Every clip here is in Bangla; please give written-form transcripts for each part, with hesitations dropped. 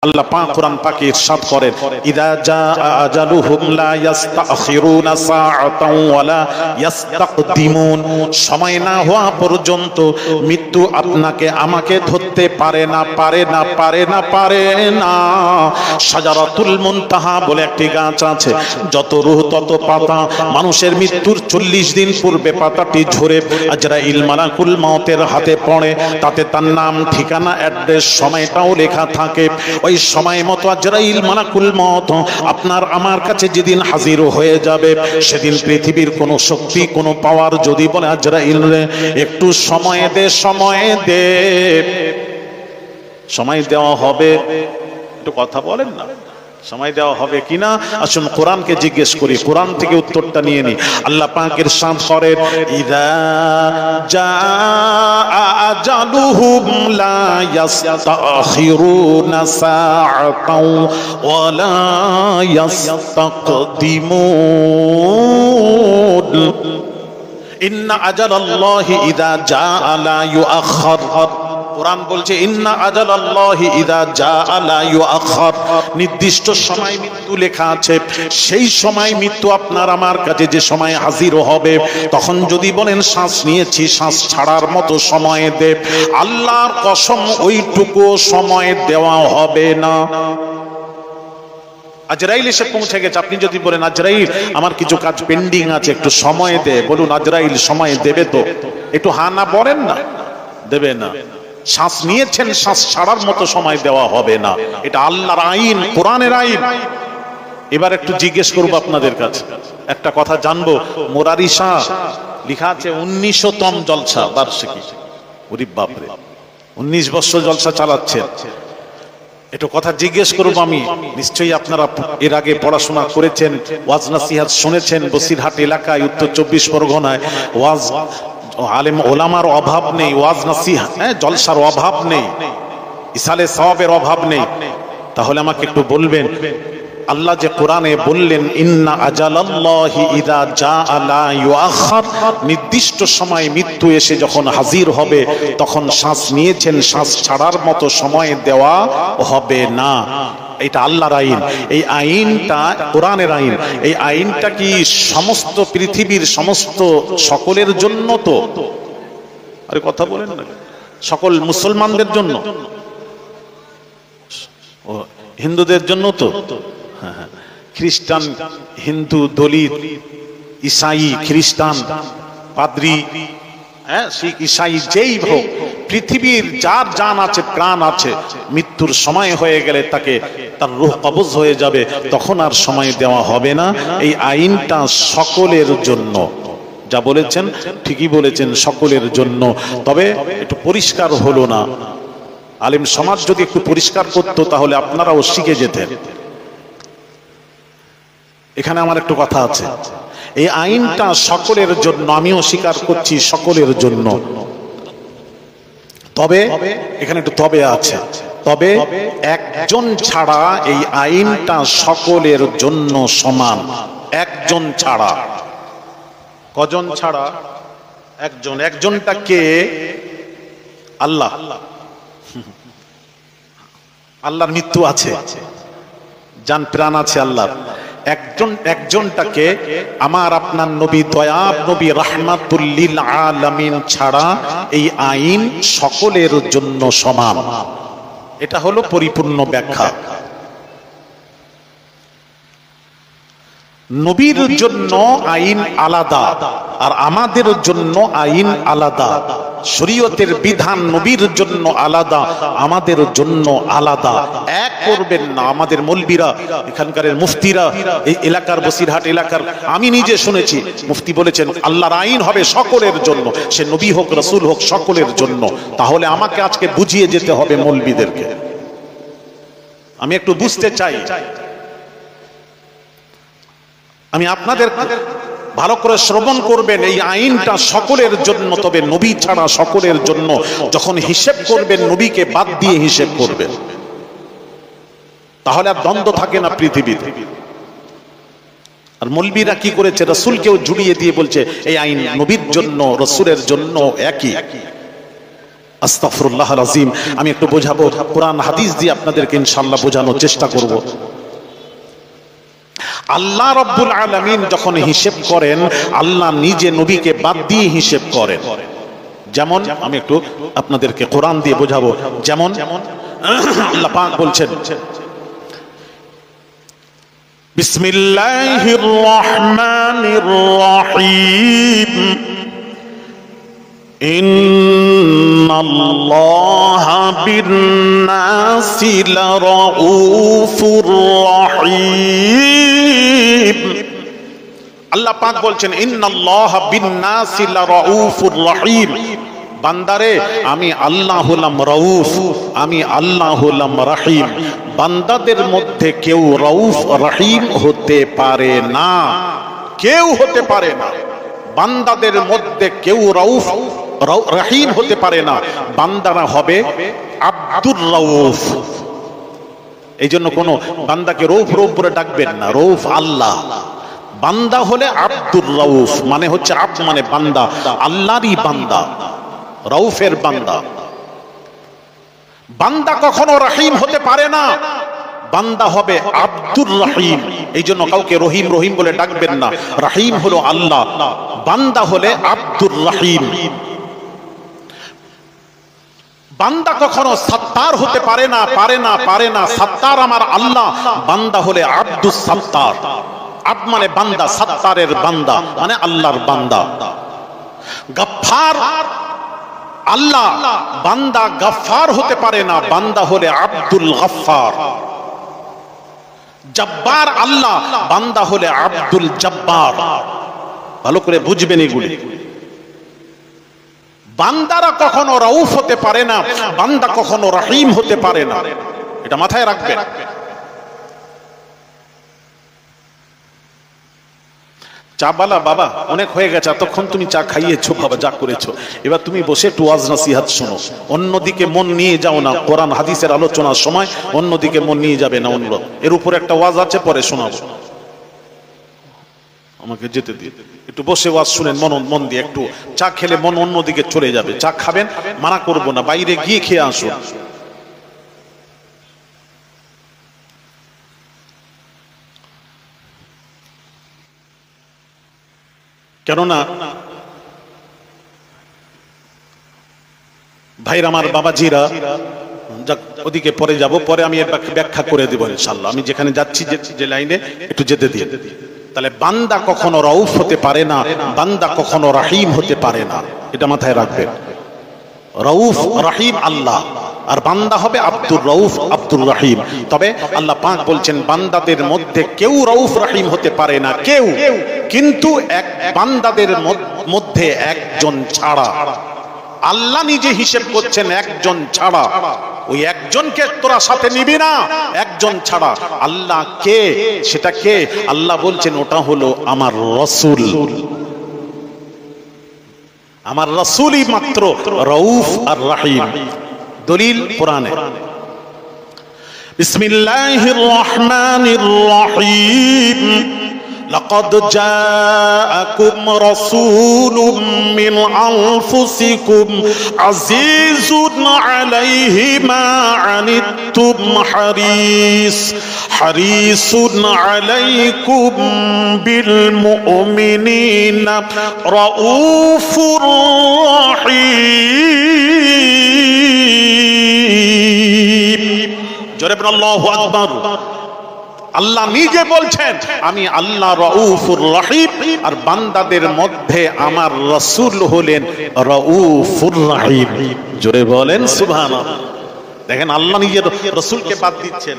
আল্লাহ পাক কোরআন পাকে ইরশাদ করেন, ইযা জাআ আজালুহুম লা ইস্তাখিরুনা সাআতাও ওয়ালা ইস্তাকদিমুন। সময় না হওয়া পর্যন্ত মৃত্যু আপনাকে আমাকে ধরতে পারে না, পারে না, পারে না, পারে না। শাজারাতুল মুনতাহা বলে একটি গাছ আছে, যত রূহ তত পাতা। মানুষের মৃত্যুর 40 দিন পূর্বে পাতাটি ঝরে আজরাইল মালাকুল মউতের হাতে পড়ে, তাতে তার নাম, ঠিকানা, অ্যাড্রেস, সময়টাও লেখা থাকে। ওই সময় মতো আজরাইল মালাকুল মউত আপনার আমার কাছে যেদিন হাজির হয়ে যাবে, সেদিন পৃথিবীর কোনো শক্তি, কোনো পাওয়ার যদি বলে আজরাইল রে একটু সময় দে, সময় দে, সময় দেওয়া হবে, একটু কথা বলেন না, সময় দেওয়া হবে কিনা? আসুন কোরআনকে জিজ্ঞেস করি, কোরআন থেকে উত্তরটা নিয়ে নি। আল্লাহ পাক ইরশাদ করেন, ইযা জাআ আজালুহুম লা ইস্তাখিরুনা সাআতাও ওয়ালা ইস্তাকদিমুন। ইন্না আজালাল্লাহি ইযা জাআ লা ইউআখার। কোরআন বলছে ইন্না আজালাল্লাহি ইযা জাআ লা ইউআখার। নির্দিষ্ট সময় মৃত্যু লেখা আছে, সেই সময় মৃত্যু আপনার আমার কাছে যে সময় হাজির হবে, তখন যদি বলেন শ্বাস নিয়েছি, শ্বাস ছাড়ার মতো সময় দে, আল্লাহর কসম ওইটুকু সময় দেওয়া হবে না। আজরাইল এসে পৌঁছে গেছে, আপনি যদি বলেন আজরাইল আমার কিছু কাজ পেন্ডিং আছে, একটু সময় দে, বলুন আজরাইল সময় দেবে তো? একটু হা না বলেন না, দেবে না। শ্বাস নিয়েছেন, শ্বাস ছাড়ার মতো সময় দেওয়া হবে না, এটা আল্লাহর আইন, কোরআনের আইন। এবার একটু জিজ্ঞেস করবো আপনাদের কাছে, একটা কথা জানবো। মোরারি শাহ লেখা আছে 1900তম জলসা বার্ষিকী। ওরে বাপরে, 19 বছর জলসা চালাচ্ছেন। একটু কথা জিজ্ঞেস করবো আমি, নিশ্চয়ই আপনারা এর আগে পড়াশোনা করেছেন, ওয়াজ নাসিহাত শুনেছেন। বসিরহাট এলাকায়, উত্তর 24 পরগনায় ওয়াজ আলেম ওলামার অভাব নেই, ওয়াজ নাসিহাত জলসার অভাব নেই, ইসালে সওয়াবের অভাব নেই। তাহলে আমাকে একটু বলবেন, আল্লাহ যে কোরআনে বললেন ইন্না আজালাল্লাহি ইযা জাআ লা ইউআখার, নির্দিষ্ট সময় মৃত্যু এসে যখন হাজির হবে, তখন শ্বাস নিয়েছেন, শ্বাস ছাড়ার মতো সময় দেওয়া হবে না। এটা আল্লাহর আইন। এই আইনটা কোরআনের আইন। এই আইনটা কি সমস্ত পৃথিবীর সমস্ত সকলের জন্য? তো আরে কথা বলেন না, সকল মুসলমানদের জন্য, ও হিন্দুদের জন্য তো? খ্রিস্টান, হিন্দু, দলিত, ঈসাই, খ্রিস্টান, পাদ্রী, শিখ, ঈসাই, যেই হোক, পৃথিবীর যার জান আছে, প্রাণ আছে, মৃত্যুর সময় হয়ে গেলে তাকে তার রূহ কবজ হয়ে যাবে, তখন আর সময় দেওয়া হবে না। এই আইনটা সকলের জন্য। যা বলেছেন ঠিকই বলেছেন, সকলের জন্য। তবে একটু পরিষ্কার হলো না। আলেম সমাজ যদি একটু পরিষ্কার করতো, তাহলে আপনারাও শিখে যেতেন। এখানে আমার একটু কথা আছে, এই আইনটা সকলের জন্য, আমিও স্বীকার করছি সকলের জন্য। তবে এখানে একটু তবে আছে, তবে একজন ছাড়া এই আইনটা সকলের জন্য সমান। একজন ছাড়া। কজন ছাড়া? একজন। একজনটা কে? আল্লাহ। আল্লাহর মৃত্যু আছে, জান প্রাণ আছে আল্লাহর। একজনটাকে আমার আপনার নবী, দয়াব নবী, রাহমাতুল লিল আলামিন ছাড়া এই আইন সকলের জন্য সমান। এটা হলো পরিপূর্ণ ব্যাখ্যা। নবীর জন্য আইন আলাদা, আর আমাদের জন্য আইন আলাদা। শরীয়তের বিধান নবীর জন্য আলাদা, আমাদের জন্য আলাদা। এক করবেন না। আমাদের মৌলবীরা, এখানকার মুফতিরা, এই এলাকার, বসিরহাট এলাকার, আমি নিজে শুনেছি, মুফতি বলেছেন আল্লাহর আইন হবে সকলের জন্য, সে নবী হোক, রাসূল হোক, সকলের জন্য। তাহলে আমাকে আজকে বুঝিয়ে যেতে হবে মৌলবীদেরকে। আমি একটু বুঝতে চাই, আমি আপনাদের ভালো করে শ্রবণ করবেন। এই আইনটা সকলের জন্য, তবে নবী ছাড়া সকলের জন্য। যখন হিসেব করবেন, নবীকে বাদ দিয়ে হিসেব করবেন, তাহলে আর দ্বন্দ্ব থাকে না পৃথিবীতে। আর মৌলবীরা কি করেছে, রাসূলকেও জুড়িয়ে দিয়ে বলছে এই আইন নবীর জন্য, রাসূলের জন্য একই। আস্তাগফিরুল্লাহ আল-আযীম। আমি একটু বোঝাবো, কোরআন হাদিস দিয়ে আপনাদেরকে ইনশাআল্লাহ বোঝানোর চেষ্টা করব। আল্লাহ রাব্বুল আলামিন যখন হিসাব করেন, আল্লাহ নিজে নবীকে বাদ দিয়ে হিসাব করেন। যেমন আমি একটু আপনাদেরকে কোরআন দিয়ে বোঝাবো। যেমন আল্লাহ পাক বলছেন, বিসমিল্লাহির রহমানির রহিম, ইন্নাল্লাহা বিন-নাসি লারাউফুর রহিম। আল্লাহ পাক বলছেন, ইন্নাল্লাহা বিন-নাসি লারাউফুর রহিম। বান্দারে, আমি আল্লাহ হলাম রউফ, আমি আল্লাহ হলাম রহিম। বান্দাদের মধ্যে কেউ রউফ রহিম হতে পারে না, কেউ হতে পারে না। বান্দাদের মধ্যে কেউ রউফ রহিম হতে পারে না। বান্দারা হবে আব্দুর রউফ। এই জন্য কোনো বান্দাকে রউফ রউফ বলে ডাকবেন না, রউফ আল্লাহ। বান্দা হলে আব্দুর রউফ, মানে হচ্ছে আব্দ মানে বান্দা, আল্লাহরই বান্দা, রউফের বান্দা। বান্দা কখনো রহিম হতে পারে না, বান্দা হবে আব্দুর রহিম। এই জন্য কাউকে রহিম রহিম বলে ডাকবেন না। রহিম হলো আল্লাহ, বান্দা হলে আব্দুর রহিম। বান্দা কখনো সত্তার হতে পারে না, পারে না, পারে না। সত্তার আমার আল্লাহ, বান্দা হলে আব্দুস সত্তার। আব্দ মানে বান্দা, সত্তারের বান্দা মানে আল্লাহর বান্দা। গফফার আল্লাহ, বান্দা গফফার হতে পারে না, বান্দা হলে আব্দুল গফফার। জব্বার আল্লাহ, বান্দা হলে আব্দুল জব্বার। ভালো করে বুঝবেন এগুলি। বান্দারা কখনো রউফ হতে পারে না, বান্দা কখনো রহিম হতে পারে না, এটা মাথায় রাখবেন। চা বালা, বাবা অনেক হয়ে গেছে, এতক্ষণ তুমি চা খাইয়েছো বাবা, যা করেছো, এবার তুমি বসে একটু ওয়াজ নসিহত শোনো। অন্যদিকে মন নিয়ে যাও না, কোরআন হাদিসের আলোচনার সময় অন্যদিকে মন নিয়ে যাবে না। অনুরোধ, এর উপর একটা ওয়াজ আছে, পরে শোনাবো, আমাকে যেতে দিন। একটু বসে ওয়াজ শুনেন মন দিয়ে। একটু চা খেলে মন অন্যদিকে চলে যাবে। চা খাবেন, মানা করবো না, বাইরে গিয়ে খেয়ে আসুন। কেননা ভাইর আমার, বাবাজিরা, ওদিকে পরে যাব, পরে আমি ব্যাখ্যা করে দেবো ইনশাআল্লাহ। আমি যেখানে যাচ্ছি, যে লাইনে, একটু যেতে দিয়ে। তাহলে বান্দা কখনো রউফ হতে পারে না, বান্দা কখনো রহিম হতে পারে না, এটা মাথায় রাখবেন। রউফ রহিম আল্লাহ, আর বান্দা হবে আব্দুর রউফ আব্দুর রহিম। তবে আল্লাহ পাক বলছেন, বান্দাদের মধ্যে কেউ রউফ রহিম হতে পারে না, কেউ, কিন্তু এক বান্দাদের মধ্যে একজন ছাড়া। আল্লাহ নিজে হিসেব করছেন একজন ছাড়া। ওই একজনকে তোরা সাথে নিবি না, একজন ছাড়া। আল্লাহ কে? সেটা কে? আল্লাহ বলছেন, ওটা হলো আমার রাসূল। আমার রাসূলই মাত্র রউফ আর রহিম। দলিল কোরআনে। বিসমিল্লাহির রহমানির রহিম। لقد جاءكم رسول من أنفسكم عزيز عليه ما عنتم حريص عليكم بالمؤمنين رؤوف رحيم. جرب الله أكبر. আল্লাহ নিজে বলছেন, আমি আল্লাহ রউফুর রহিম, আর বান্দাদের মধ্যে আমার রাসূল হলেন রউফুর রহিম। জোরে বলেন সুবহানাল্লাহ। দেখেন, আল্লাহ নিজের রাসূলকে বাদ দিচ্ছেন।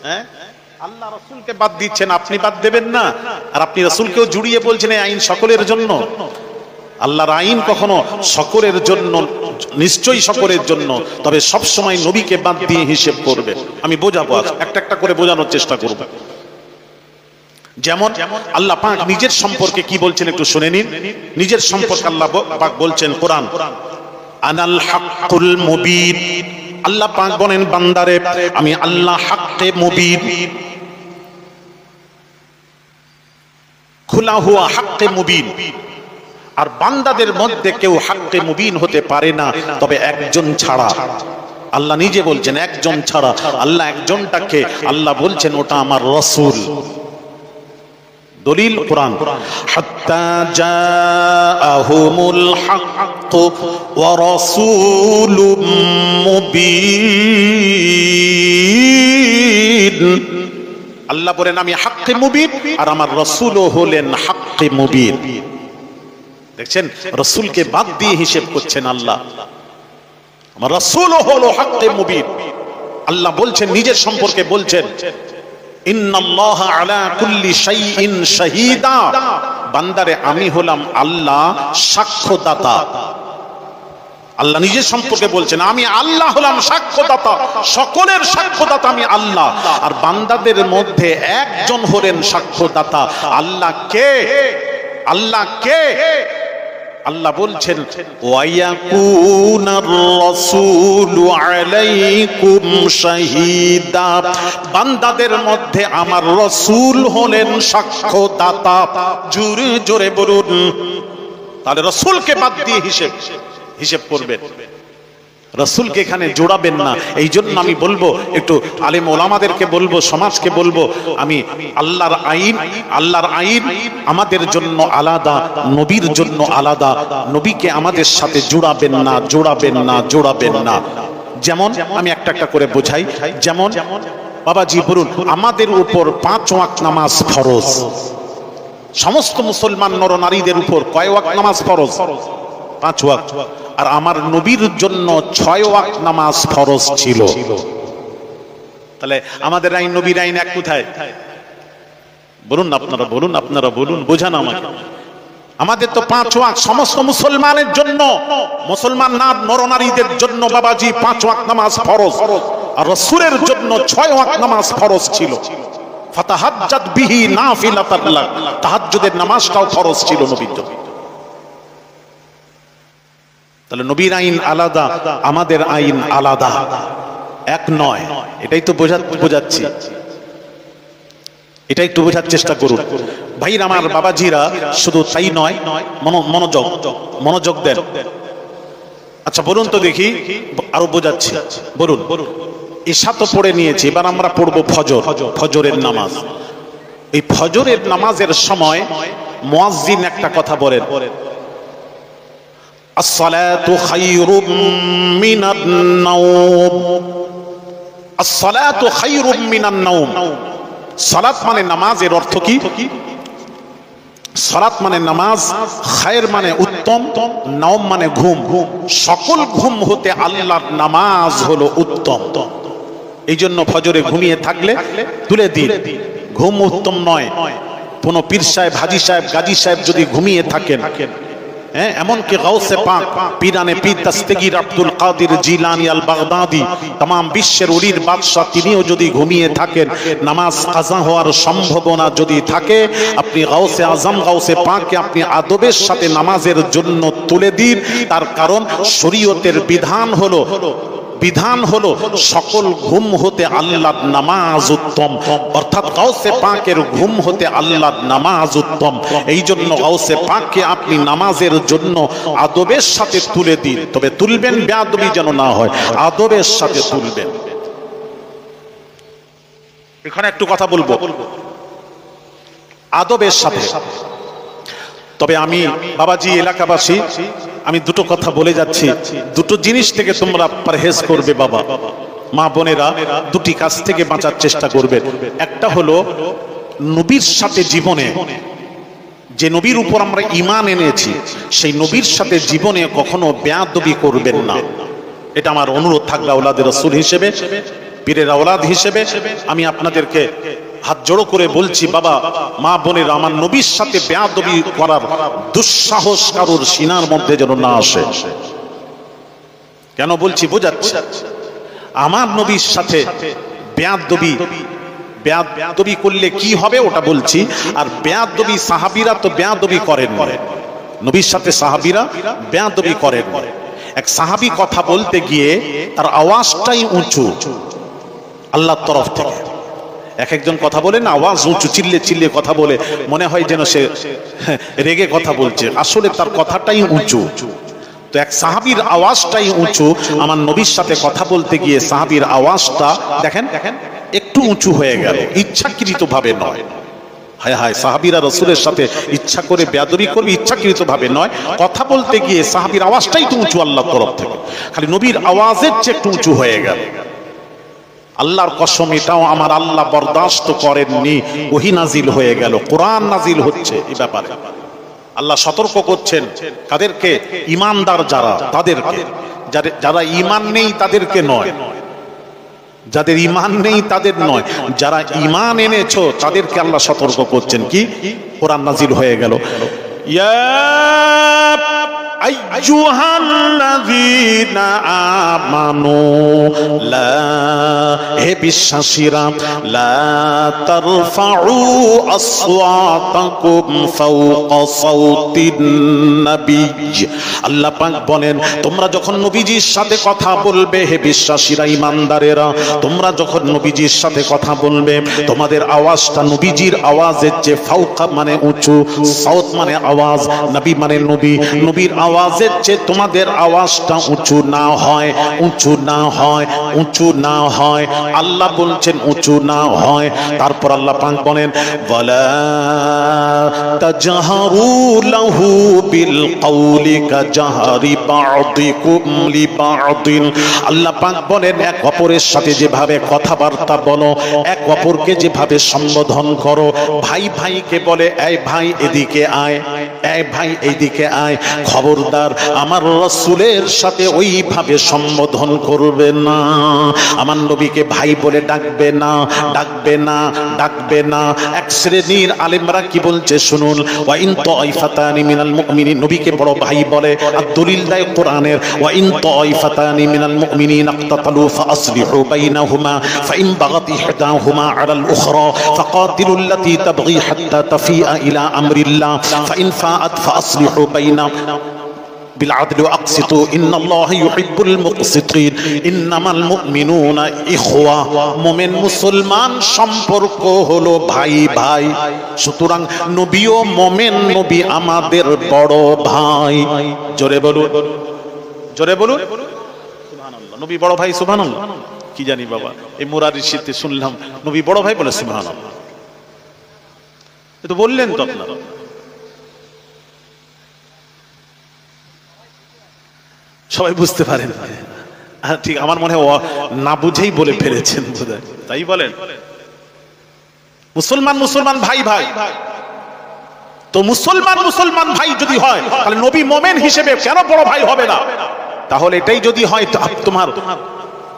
হ্যাঁ, আল্লাহ রাসূলকে বাদ দিচ্ছেন, আপনি বাদ দেবেন না। আর আপনি রাসূলকেও জুড়িয়ে বলছেন এই আইন সকলের জন্য। আল্লাহর আইন কখনো সকলের জন্য, নিশ্চয়ই সকলের জন্য, তবে সব সময় নবীকে বাদ দিয়ে হিসেব করবে। আমি বোঝাবো, একটা একটা করে বোঝানোর চেষ্টা করব। যেমন আল্লাহ পাক নিজের সম্পর্কে কি বলছেন একটু শুনে নিন। নিজের সম্পর্কে আল্লাহ পাক বলছেন, কোরআন, আনাল হাক্কুল মুবিন। আল্লাহ পাক বলেন, বান্দারে, আমি আল্লাহ হাক্কে মুবিন। খোলা হুয়া হাক্কে মুবিন। আর বান্দাদের মধ্যে কেউ হাক্কে মুবিন হতে পারে না তবে একজন ছাড়া। আল্লাহ নিজে বলছেন একজন ছাড়া। আল্লাহ একজনটাকে আল্লাহ বলছেন ওটা আমার রাসূল। দলিল কুরআন, হাত্তা জাআহুমুল হক ওয়া রাসূলুম মুবিন। আল্লাহ বলেন আমি হাক্কে মুবিন আর আমার রাসূলও হলেন হাক্কে মুবিন। দেখছেন রাসূলকে বাদ দিয়ে হিসাব করছেন আল্লাহ। আমার রাসূলও হলো হাক্কে মুবিন। আল্লাহ বলছেন নিজের সম্পর্কে বলছেন ইন্নাল্লাহা আলা কুল্লি শাইইন শাহীদা। বান্দারে আমি হলাম আল্লাহ সাক্ষ্যদাতা। আল্লাহ নিজের সম্পর্কে বলছেন আমি আল্লাহ হলাম সাক্ষ্যদাতা, সকলের সাক্ষ্যদাতা আমি আল্লাহ। আর বান্দাদের মধ্যে একজন হলেন সাক্ষ্যদাতা। আল্লাহ কে? আল্লাহ কে? আল্লাহ বলছেন ওয়ায়াকুনার রাসূলু আলাইকুম শাহীদা। বান্দাদের মধ্যে আমার রাসূল হলেন সাক্ষ্যদাতা। জোরে জোরে বলুন। তাহলে রাসূলকে বাদ দিয়ে হিসেব করবেন, রাসূলকে এখানে জোড়াবেন না। এই জন্য আমি বলবো একটু আলেম ওলামাদেরকে বলবো, সমাজকে বলবো, আমি আল্লাহর আইন আমাদের জন্য আলাদা, নবীর জন্য আলাদা। নবীকে আমাদের সাথে জোড়াবেন না। যেমন আমি একটা একটা করে বোঝাই। যেমন বাবাজি বলুন আমাদের উপর 5 ওয়াক্ত নামাজ ফরজ। সমস্ত মুসলমান নরনারীদের উপর কয় ওয়াক্ত নামাজ ফরজ? 5 ওয়াক্ত। আর আমার নবীর জন্য 6 ওয়াক্ত নামাজ ফরজ ছিল। তাহলে আমাদের আইন নবীর আইন এক কোথায়? বলুন আপনারা বলুন বোঝান আমাকে। আমাদের তো 5 ওয়াক্ত সমস্ত মুসলমানের জন্য, মুসলমান না নরনারীদের জন্য বাবাজি 5 ওয়াক্ত নামাজ ফরজ। আর রাসূলের জন্য 6 ওয়াক্ত নামাজ ফরজ ছিল। ফাতাহাজ্জাত বিহি নাফিলাতান লাক। তাহাজ্জুদের নামাজটাও ফরজ ছিল নবীর জন্য। তাহলে নবীর আইন আলাদা, আমাদের আইন আলাদা, এক নয়। এটাই তো বোঝাচ্ছি, এটা একটু বোঝার চেষ্টা করুন ভাইরা আমার, বাবাজিরা। শুধু তাই নয়, মনোযোগ দেন। আচ্ছা বলুন তো দেখি, আরো বোঝাচ্ছি। বলুন ঈশা তো পড়ে নিয়েছি, এবার আমরা পড়বো ফজরের নামাজ। এই ফজরের নামাজের সময় মুয়াজ্জিন একটা কথা বলেন, আসসালাতু খায়রুম মিনান নাওম। আসসালাতু খায়রুম মিনান নাওম। সালাত মানে নামাজের অর্থ কি? সালাত মানে নামাজ, খায়র মানে উত্তম, নাওম মানে ঘুম। সকল ঘুম হতে আল্লাহর নামাজ হলো উত্তম। এই জন্য ফজরে ঘুমিয়ে থাকলে তুলে দিন। ঘুম উত্তম নয়। কোন পীর সাহেব, হাজী সাহেব, গাজী সাহেব যদি ঘুমিয়ে থাকেন, এমনকি গাউসে পাক পীরানে পীর দস্তগীর আব্দুল কাদের জিলানী আল বাগদাদি, तमाम বিশ্বের ওলির বাদশা, তিনিও যদি ঘুমিয়ে থাকেন, নামাজ কাজা হওয়ার সম্ভাবনা যদি থাকে, আপনি গাউসে আজম, গাউসে পাককে আপনি আদবের সাথে নামাজের জন্য তুলে দিন। তার কারণ শরীয়তের বিধান হলো সকল ঘুম হতে আল্লাহর নামাজ উত্তম, অর্থাৎ গাউসে পাকের ঘুম হতে আল্লাহর নামাজ উত্তম। এই জন্য গাউসে পাককে আপনি নামাজের জন্য আদবের সাথে তুলে দিন। তবে তুলবেন বেয়াদবি যেন না হয়, আদবের সাথে তুলবেন। এখানে একটু কথা বলবো আদবের সাথে। তবে আমি বাবাজি, এলাকাবাসী, আমি দুটো কথা বলে যাচ্ছি। দুটো জিনিস থেকে তোমরা পরহেজ করবে বাবা, মা বোনেরা, দুটি কাজ থেকে বাঁচার চেষ্টা করবে। একটা হলো নবীর সাথে জীবনে, যে নবীর উপর আমরা ঈমান এনেছি, সেই নবীর সাথে জীবনে কখনো বেয়াদবি করবেন না। এটা আমার অনুরোধ থাকবে আওলাদের রাসূল হিসেবে, পীরের আওলাদ হিসেবে। আমি আপনাদেরকে হাত জোড়ো করে বলছি বাবা, মা বোনেরা, আমার নবীর সাথে বেয়াদবি করার দুঃসাহস কারোর সিনার মধ্যে যেন না আসে। কেন বলছি বোঝাচ্ছি। আমার নবীর সাথে বেয়াদবি করলে কি হবে ওটা বলছি। আর বেয়াদবি, সাহাবীরা তো বেয়াদবি করেন, নবীর সাথে সাহাবীরা বেয়াদবি করেন। এক সাহাবী কথা বলতে গিয়ে তার আওয়াজটাই উঁচু আল্লাহর তরফ থেকে। এক একজন কথা বলে না, আওয়াজ উঁচু, চিল্লে চিল্লে কথা বলে, মনে হয় যেন সে রেগে কথা বলছে, আসলে তার কথাটাই উঁচু। তো এক সাহাবীর আওয়াজটাই উঁচু, আমার নবীর সাথে কথা বলতে গিয়ে সাহাবীর আওয়াজটা দেখেন একটু উঁচু হয়ে গেল, ইচ্ছাকৃত ভাবে নয়। হায় হায়, সাহাবীরা রাসূলের সাথে ইচ্ছা করে বেয়াদবি করবে, ইচ্ছাকৃত ভাবে নয়। কথা বলতে গিয়ে সাহাবীর আওয়াজটাই তো উঁচু আল্লাহর তরফ থেকে, খালি নবীর আওয়াজের চেয়ে একটু উঁচু হয়ে গেল। আল্লাহর কসম, এটাও আমার আল্লাহ বরদাস্ত করেননি। ওহী নাজিল হয়ে গেল, কোরআন নাজিল হচ্ছে এই ব্যাপারে। আল্লাহ সতর্ক করছেন কাদেরকে? ঈমানদার যারা, তাদেরকে। যারা ঈমান নেই তাদেরকে নয়, যাদের ঈমান নেই তাদের নয়, যারা ঈমান এনেছো তাদেরকে আল্লাহ সতর্ক করছেন। কি? কোরআন নাজিল হয়ে গেল, ইয়া আইয়ুহাল্লাযীনা আমানু লা, হে বিশ্বাসীরা, লা তারফাউ আসওয়াতাকুম ফাওকা সাওতিন নবী। আল্লাহ পাক বলেন, তোমরা যখন নবীজির সাথে কথা বলবে, হে বিশ্বাসীরা, ঈমানদারেরা, তোমরা যখন নবীজির সাথে কথা বলবে, তোমাদের আওয়াজটা নবীজির আওয়াজের চেয়ে, ফাওকা মানে উঁচু, সাওত মানে আওয়াজ, নবী মানে নবী, নবীর আওয়াজের চেয়ে তোমাদের আওয়াজটা উঁচু না হয়, উঁচু না হয়, উঁচু না হয়। আল্লাহ বলছেন উঁচু না হয়। তারপর আল্লাহ পাক বলেন, ওয়ালা তাজহারু লাহু বিল কওলি কাজহারি বা'দিকুম লিবা'দিন। আল্লাহ পাক বলেন, এক অপরের সাথে যেভাবে কথাবার্তা বলো, এক অপরকে যেভাবে সম্বোধন করো, ভাই ভাইকে বলে এই ভাই এদিকে আয়, এই ভাই এইদিকে আয়, খবরদার আমার রাসূলের সাথে ওইভাবে সম্বোধন করবে না, আমার নবীকে ভাই বলে ডাকবে না, ডাকবে না, ডাকবে না। এক শ্রেণীর আলেমরা কি বলছে শুনুন, ওয়া ইন তাইফাতানি মিনাল মুমিনিন, নবীকে বড় ভাই বলে, আর দলিল দেয় কোরআনের, ওয়া ইন তাইফাতানি মিনাল মুমিনিন ইকতাতালু ফাসলিহু বাইনাহুমা ফাইন বাগাত ইহদাহুমা আলাল উখরা ফাকাতিলুল লাতী তাবগী হাত্তা তাফিআ ইলা আমরিল্লাহ ফাইন ফাআত ফাসলিহু বাইনা بالعدل واقسطوا ان الله يحب المقسطين انما المؤمنون اخوه। মুমিন মুসলমান সম্পর্ক হলো ভাই ভাই। সুতরাং নবীও মুমিন, নবী আমাদের বড় ভাই। জোরে বলুন, জোরে বলুন সুবহানাল্লাহ। নবী বড় ভাই, সুবহানাল্লাহ। কি জানি বাবা, এই মুরারির শীতে শুনলাম নবী বড় ভাই বলে, সুবহানাল্লাহ। এ তো বললেন তো আপনারা, সবাই বুঝতে পারেন। ঠিক, আমার মনে হয় না বুঝেই বলে ফেলেছেন বোধহয়, তাই বলেন। মুসলমান মুসলমান ভাই ভাই, তো মুসলমান মুসলমান ভাই যদি হয়, তাহলে নবী মুমিন হিসেবে কেন বড় ভাই হবে না? তাহলে এটাই যদি হয়, তোমার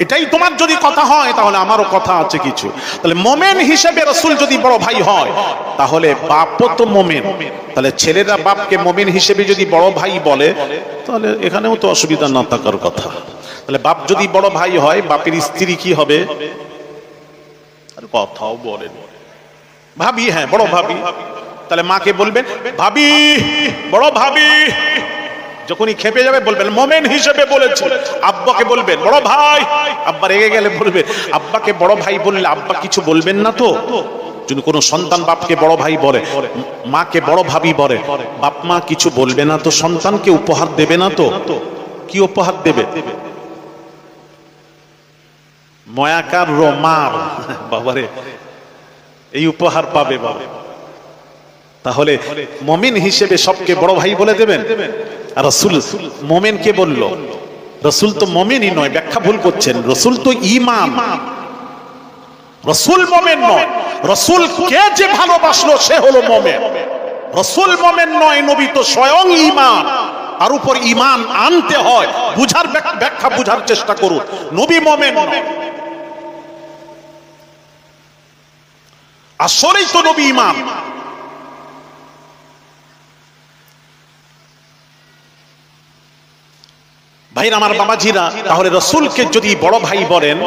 এটাই তোমার যদি কথা হয়, তাহলে আমারও কথা আছে কিছু। তাহলে মুমিন হিসেবে রাসূল যদি বড় ভাই হয়, তাহলে বাপও তো মুমিন, তাহলে ছেলেরা বাপকে মুমিন হিসেবে যদি বড় ভাই বলে, তাহলে এখানেও তো অসুবিধা না থাকার কথা। তাহলে বাপ যদি বড় ভাই হয়, বাপের স্ত্রী কি হবে? আর কথাও বলেন, ভাবি, হ্যাঁ বড় ভাবি। তাহলে মাকে বলবেন ভাবি, বড় ভাবি। যখনই খেপে যাবে বলবেন মুমিন হিসেবে বলেছে। আব্বাকে বলবেন বড় ভাই, আব্বা রেগে গেলে বলবেন, আব্বাকে বড় ভাই বললে আব্বা কিছু বলবেন না তো? যদি কোনো সন্তান বাপকে বড় ভাই বলে, মাকে বড় ভাবি বলে, বাপ মা কিছু বলবে না তো? সন্তানকে উপহার দেবে না তো? কি উপহার দেবে? ময়াকার রোমার, বাবারে এই উপহার পাবে বাবা। তাহলে মুমিন হিসেবে সবকে বড় ভাই বলে দেবেন। আর রাসূল মুমিনকে বলল, রাসূল তো মুমিনই নয়, ব্যাখ্যা ভুল করছেন। রাসূল তো ঈমান, রাসূল মুমিন নয়। রাসূল কে যে ভালোবাসলো সে হলো মুমিন। রাসূল মুমিন নয়, নবী তো স্বয়ং ঈমান। আর উপর ঈমান আনতে হয়, বুঝার ব্যাখ্যা বুঝার চেষ্টা করুন। নবী মুমিন নয়, আসলেই তো নবী ঈমান। ভাইরা আমার, বাবাজিরা, তাহলে রাসূলকে যদি বড় ভাই বলেন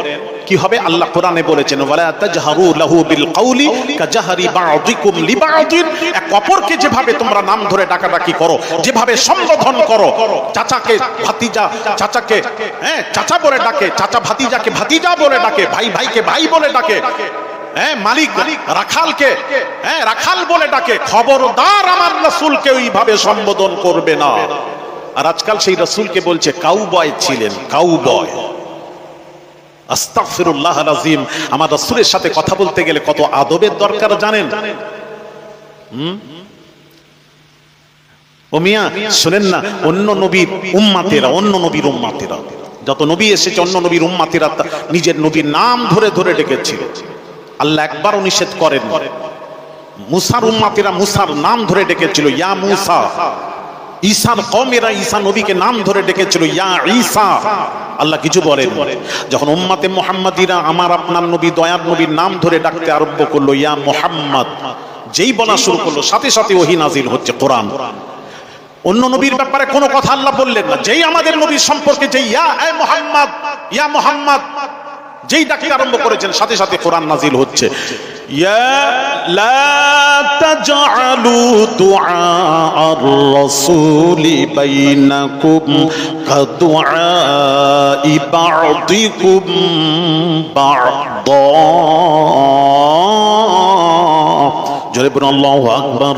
কি হবে? আল্লাহ কোরআনে বলেছেন, ওয়ালা তাজহারু লাহু বিল কওলি কাজহারি বা'দিকুম লিবা'দিন। এক অপরকে যেভাবে তোমরা নাম ধরে ডাকাডাকি করো, যেভাবে সম্বোধন করো, চাচাকে ভাতিজা, চাচাকে চাচা বলে ডাকে, চাচা ভাতিজাকে ভাতিজা বলে ডাকে, ভাই ভাইকে ভাই বলে ডাকে, মালিক রাখালকে রাখাল বলে ডাকে, খবরদার আমার রাসূলকে ওইভাবে সম্বোধন করবে না। আর আজকাল সেই রাসূলকে বলছে কাউবয় ছিলেন, কাউবয়। আস্তাগফিরুল্লাহ আল-আযীম। আমার রাসূলের সাথে কথা বলতে গেলে কত আদবের দরকার জানেন? ও মিয়া শুনেন না, অন্য নবীর উম্মতেরা যত নবী এসেছে, অন্য নবীর উম্মতেরা নিজের নবীর নাম ধরে ধরে ডেকেছিল। আল্লাহ একবারও নিষেধ করেন। মুসার উম্মতেরা মুসার নাম ধরে ডেকেছিল, ইয়া মুসা। ঈসার কওমেরা ঈসা নবীকে নাম ধরে ডেকেছিল, ইয়া ঈসা। আল্লাহ কিছু বলেন। যখন উম্মতে মুহাম্মাদিরা আমার আপনার নবী দয়ার নবীর নাম ধরে ডাকতে আরম্ভ করলো, ইয়া মুহাম্মদ, যেই বলা শুরু করলো সাথে সাথে ওহী নাজিল হচ্ছে, কোরআন। অন্য নবীর ব্যাপারে কোনো কথা আল্লাহ বললেন না। যেই আমাদের নবীর সম্পর্কে যেই ইয়া মুহাম্মদ যেই ডাকতে আরম্ভ করেছেন সাথে সাথে কোরআন নাজিল হচ্ছে। ইয়া লা তাজআলু দুআআর রাসূলি বাইনাকুম কাদুআই বা'দিকুম বা'দা। জোরে বলুন আল্লাহু আকবার।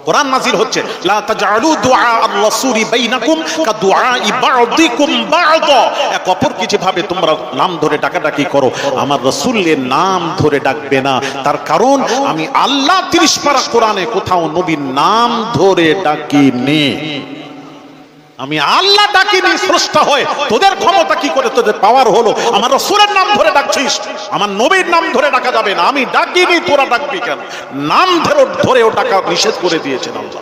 কোরআন নাজিল হচ্ছে, লা তাজআলু দুআ আর-রাসূলি বাইনাকুম কাদুআই বা'দিকুম বা'দা। এক অপরকে যেভাবে তোমরা নাম ধরে ডাকাডাকি করো, আমার রাসূলের নাম ধরে ডাকবে না। তার কারণ আমি আল্লাহ 30 পারা কোরআনে কোথাও নবীর নাম ধরে ডাকিনি। আমি আল্লাহ ডাকিনি স্রষ্টা হয়ে। তোদের ক্ষমতা কি করে, তোদের পাওয়ার হলো আমার রাসূলের নাম ধরে ডাকছিস, আমার নবীর নাম ধরে ডাকা যাবে না। আমি ডাকিনি, তোরা ডাকবি কেন? নাম ধরেও ডাকা নিষেধ করে দিয়েছেন আল্লাহ।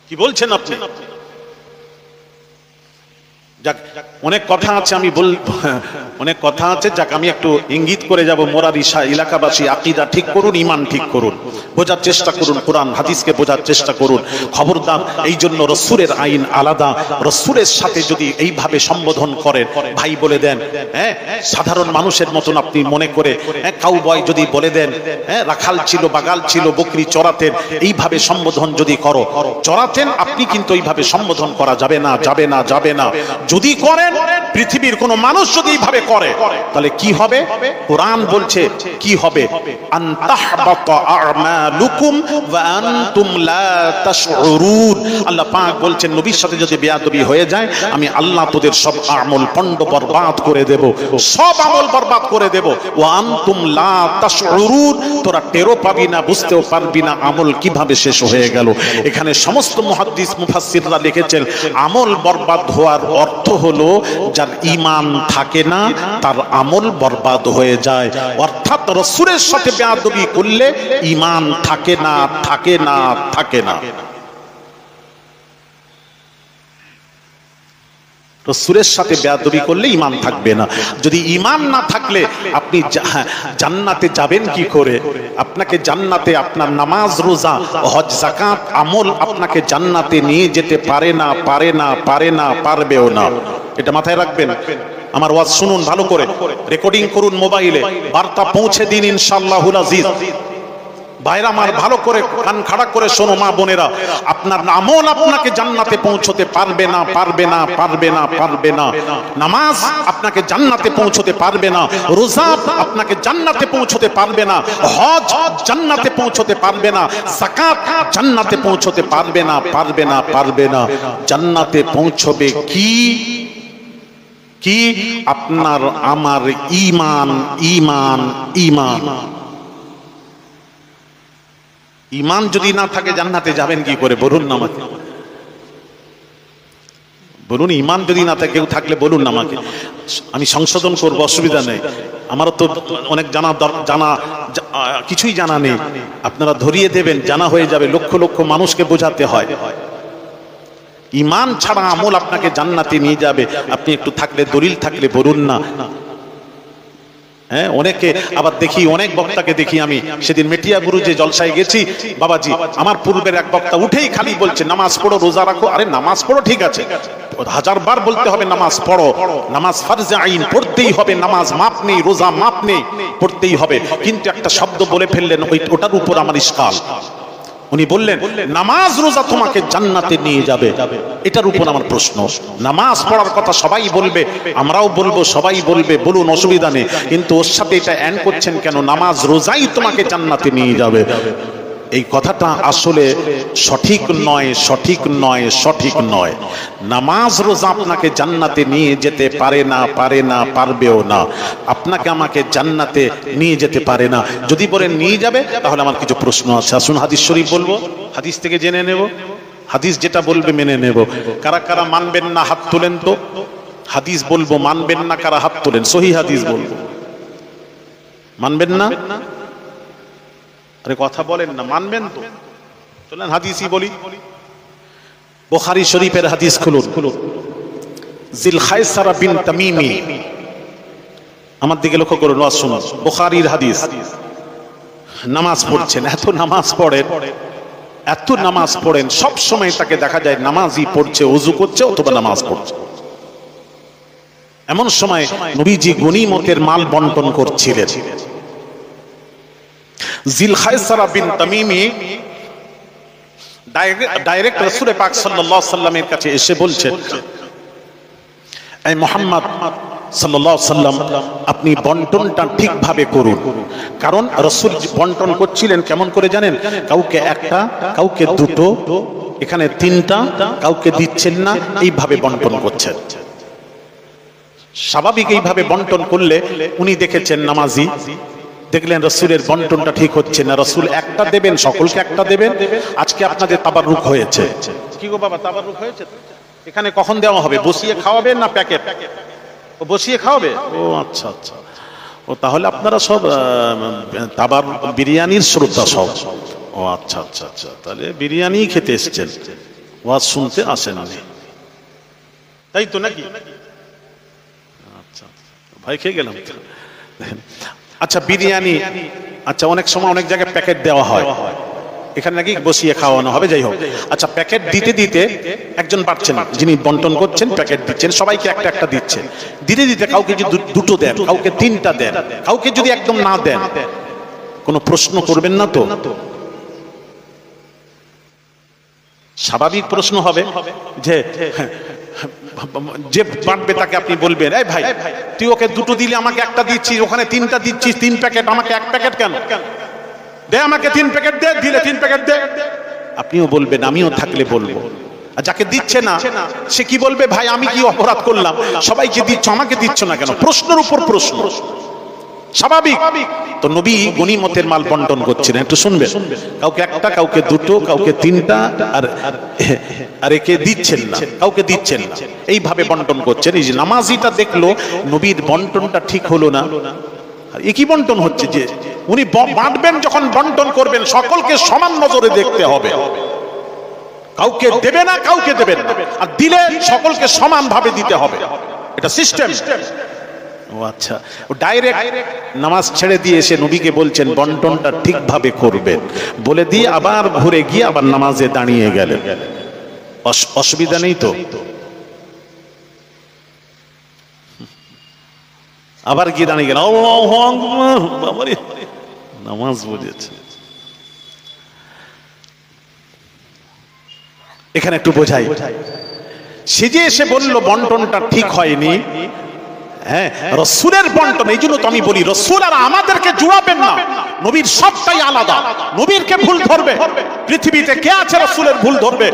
কি বলছেন আপনি? যাক, অনেক কথা আছে আমি অনেক কথা আছে, যাক আমি একটু ইঙ্গিত করে যাব। মোরারি এলাকাবাসী আকীদা ঠিক করুন, ঈমান ঠিক করুন, বোঝার চেষ্টা করুন, কোরআন হাদিসকে বোঝার চেষ্টা করুন। খবরদার, এই জন্য রাসূলের আইন আলাদা। রাসূলের সাথে যদি এইভাবে সম্বোধন করেন, ভাই বলে দেন, সাধারণ মানুষের মতন আপনি মনে করে, কাউবয় যদি বলে দেন, রাখাল ছিল, বাগাল ছিল, বকরি চড়াতেন, এইভাবে সম্বোধন যদি করো, চড়াতেন আপনি, কিন্তু এইভাবে সম্বোধন করা যাবে না, যাবে না, যাবে না। যদি করেন, পৃথিবীর কোন মানুষ যদি এইভাবে করে, তাহলে কি হবে? কোরআন বলছে কি হবে? আনতাহবাতা আমালুকুম ওয়া আনতুম লা তাশউরুন। আল্লাহ পাক বলছেন, নবীর সাথে যদি বেয়াদবি হয়ে যায়, আমি আল্লাহ তোদের সব আমল পণ্ড বরবাদ করে দেব, সব আমল বরবাদ করে দেব। ওয়া আনতুম লা তাশউরুন, তোরা টেরও পাবি না, বুঝতেও পারবি না আমল কিভাবে শেষ হয়ে গেল। এখানে সমস্ত মুহাদ্দিস মুফাসসিররা লিখেছেন, আমল বরবাদ হওয়ার অর্থ হলো যার ঈমান থাকে না, তার আমল বরবাদ হয়ে যায়। অর্থাৎ রাসূলের সাথে বেয়াদবি করলে ঈমান থাকে না, থাকে না, থাকে না। রাসূলের সাথে বেয়াদবি করলে ঈমান থাকবে না। যদি ঈমান না থাকলে আপনি জান্নাতে যাবেন কি করে? আপনাকে জান্নাতে আপনার নামাজ, রোজা, হজ, যাকাত, আমল আপনাকে জান্নাতে নিয়ে যেতে পারে না, পারে না, পারে না, পারবেও না। এটা মাথায় রাখবেন। আমার ওয়াজ শুনুন ভালো করে, রেকর্ডিং করুন মোবাইলে, বার্তা পৌঁছে দিন ইনশাআল্লাহুল আজিজ। ভাইরা আমার, ভালো করে কান খাড়া করে শোনো মা বোনেরা, আপনার আমল আপনাকে জান্নাতে পৌঁছতে পারবে না, পারবে না, পারবে না, পারবে না। নামাজ আপনাকে জান্নাতে পৌঁছতে পারবে না, রোজা আপনাকে জান্নাতে পৌঁছতে পারবে না, হজ জান্নাতে পৌঁছতে পারবে না, যাকাত জান্নাতে পৌঁছতে পারবে না, পারবে না, পারবে না। জান্নাতে পৌঁছবে কি? কি? আপনার আমার ঈমান, ঈমান, ঈমান। ঈমান যদি না থাকে জান্নাতে যাবেন কি করে বলুন না আমাকে? বলুন, ঈমান যদি না থাকে, কেউ থাকলে বলুন না আমাকে, আমি সংশোধন করব, অসুবিধা নেই। আমারও তো অনেক জানা কিছুই জানা নেই, আপনারা ধরিয়ে দেবেন, জানা হয়ে যাবে। লক্ষ লক্ষ মানুষকে বোঝাতে হয়। ঈমান ছাড়া আমল আপনাকে জান্নাতে নিয়ে যাবে। আপনি একটু থাকলে, দলিল থাকলে বলুন না। অনেকে আবার দেখি, অনেক বক্তাকে দেখি আমি। সেদিন মেটিয়া গুরু যে জলসায় গেছি, বাবাজি আমার পূর্বের এক বক্তা উঠেই খালি বলছে নামাজ পড়ো, রোজা রাখো। আরে নামাজ পড়ো ঠিক আছে, 1000 বার বলতে হবে নামাজ পড়ো, নামাজ ফরজে আইন, পড়তেই হবে। নামাজ মাপ নেই, রোজা মাপ নেই, পড়তেই হবে। কিন্তু একটা শব্দ বলে ফেললেন, ওটার উপর আমার ইশকাল। উনি বললেন নামাজ রোজা তোমাকে জান্নাতে নিয়ে যাবে। এটার উপর আমার প্রশ্ন, নামাজ পড়ার কথা সবাই বলবে, আমরাও বলবো, সবাই বলবে, বলুন, অসুবিধা নেই, কিন্তু ওর সাথে এটা অ্যাড করছেন কেন, নামাজ রোজাই তোমাকে জান্নাতে নিয়ে যাবে? এই কথাটা আসলে সঠিক নয়, সঠিক নয়, সঠিক নয়। নামাজ রোজা আপনাকে জান্নাতে নিয়ে যেতে পারে না, পারে না, পারবেও না। আপনাকে আমাকে জান্নাতে নিয়ে যেতে পারে না। যদি বলে নিয়ে যাবে তাহলে আমার কিছু প্রশ্ন আছে। আসুন হাদিস শরীফ বলবো, হাদিস থেকে জেনে নেব, হাদিস যেটা বলবে মেনে নেব। কারা কারা মানবেন না হাত তোলেন তো। হাদিস বলবো, মানবেন না কারা হাত তোলেন। সহি হাদিস বলবো, মানবেন না? আরে কথা বলেন না, মানবেন তো? চলেন হাদিসই বলি। বুখারী শরীফের হাদিস খুলুন। জিলখায়সারা বিন তামিমি, আমার দিকে লক্ষ্য করুন, ওয়াজ শুনুন। বুখারীর হাদিস, নামাজ পড়ছেন, এত নামাজ পড়েন, এত নামাজ পড়েন, সব সময় তাকে দেখা যায় নামাজই পড়ছে, ওযু করছে অথবা নামাজ পড়ছে। এমন সময় নবীজি গনিমতের মাল বন্টন করছিলেন। জিলখায়সারা বিন তামিমি ডাইরেক্ট রাসূল পাক সাল্লাল্লাহু আলাইহি সাল্লামের কাছে এসে বলছেন, এই মুহাম্মদ সাল্লাল্লাহু আলাইহি সাল্লাম, আপনি বন্টনটা ঠিকভাবে করুন। কারণ রাসূল বন্টন করছিলেন কেমন করে জানেন? কাউকে একটা, কাউকে দুটো, এখানে তিনটা, কাউকে দিচ্ছেন না, এইভাবে বন্টন করছেন। স্বাভাবিক এইভাবে বন্টন করলে উনি দেখেছেন নামাজি, দেখলেন রাসূলের বন্টনটা ঠিক হচ্ছে না, রাসূল একটা দেবেন, সকলকে একটা দেবেন। আজকে আপনাদের তাবাররুক হয়েছে, কি গো বাবা, তাবাররুক হয়েছে? এখানে কখন দেওয়া হবে? বসিয়ে খাওয়াবেন না প্যাকেট? ও বসিয়ে খাওয়াবে? ও আচ্ছা আচ্ছা, ও তাহলে আপনারা সব তাবার বিরিয়ানির শ্রোতা সব। ও আচ্ছা আচ্ছা আচ্ছা, তাহলে বিরিয়ানি খেতে এসেছেন, ওয়াজ শুনতে আসেন, তাই তো নাকি? আচ্ছা, ভাই খেয়ে গেলাম। আচ্ছা বিরিয়ানি, আচ্ছা অনেক সময় অনেক জায়গায় প্যাকেট দেওয়া হয়, এখানে নাকি বসিয়ে খাওয়ানো হবে, যাই হোক। আচ্ছা প্যাকেট দিতে দিতে একজন পাচ্ছেন, যিনি বন্টন করছেন, প্যাকেট দিচ্ছেন, সবাইকে একটা একটা দিচ্ছেন। দিতে দিতে কাউকে যদি দুটো দেন, কাউকে তিনটা দেন, কাউকে যদি একদম না দেন, কোনো প্রশ্ন করবেন না তো? স্বাভাবিক প্রশ্ন হবে যে যে বাঁটবে তাকে আপনি বলবেন, এই ভাই তুই ওকে দুটো দিলে আমাকে একটা দিচ্ছিস, ওখানে তিনটা দিচ্ছিস, 3 প্যাকেট, আমাকে 1 প্যাকেট কেন? দে আমাকে 3 প্যাকেট দে, দিলে 3 প্যাকেট দে। আপনিও বলবেন, আমিও থাকলে বলবো। আর যাকে দিচ্ছে না সে কি বলবে? ভাই আমি কি অপরাধ করলাম, সবাইকে দিচ্ছ, আমাকে দিচ্ছ না কেন? প্রশ্নের উপর প্রশ্ন, স্বাভাবিক তো। নবী গনিমতের মাল বন্টন করছিলেন, একটু শুনবেন। কাউকে একটা, কাউকে দুটো, কাউকে তিনটা, আর একে দিচ্ছেন না, কাউকে দিচ্ছেন না, এইভাবে বন্টন করছেন। এই যে নামাজিটা দেখলো নবীর বন্টনটা ঠিক হলো না। একই বন্টন হচ্ছে যে উনি বাঁটবেন, যখন বন্টন করবেন সকলকে সমান নজরে দেখতে হবে, কাউকে দেবে না, কাউকে দেবেন না, আর দিলে সকলকে সমান ভাবে দিতে হবে, এটা সিস্টেম। ও আচ্ছা, ও ডাইরেক্ট নামাজ ছেড়ে দিয়ে এসে নবীকে বলছেন বন্টনটা ঠিকভাবে করবেন, বলে দিয়ে আবার ঘুরে গিয়ে আবার নামাজে দাঁড়িয়ে গেলেন। অসুবিধা নেই তো? আবার গিয়ে দাঁড়িয়ে গেল, আল্লাহু আকবার, বাবারে নামাজ বুঝেছে। এখানে একটু বোঝাই, সে যে এসে বলল বন্টনটা ঠিক হয়নি, হ্যাঁ রাসূলের বন্টন। এই জন্য তো আমি বলি রাসূল আর আমাদেরকে জুড়াবেন না, নবীর সবটাই আলাদা, নবীরকে ভুল ধরবে পৃথিবীতে কে আছে? রাসূলের ভুল ধরবে।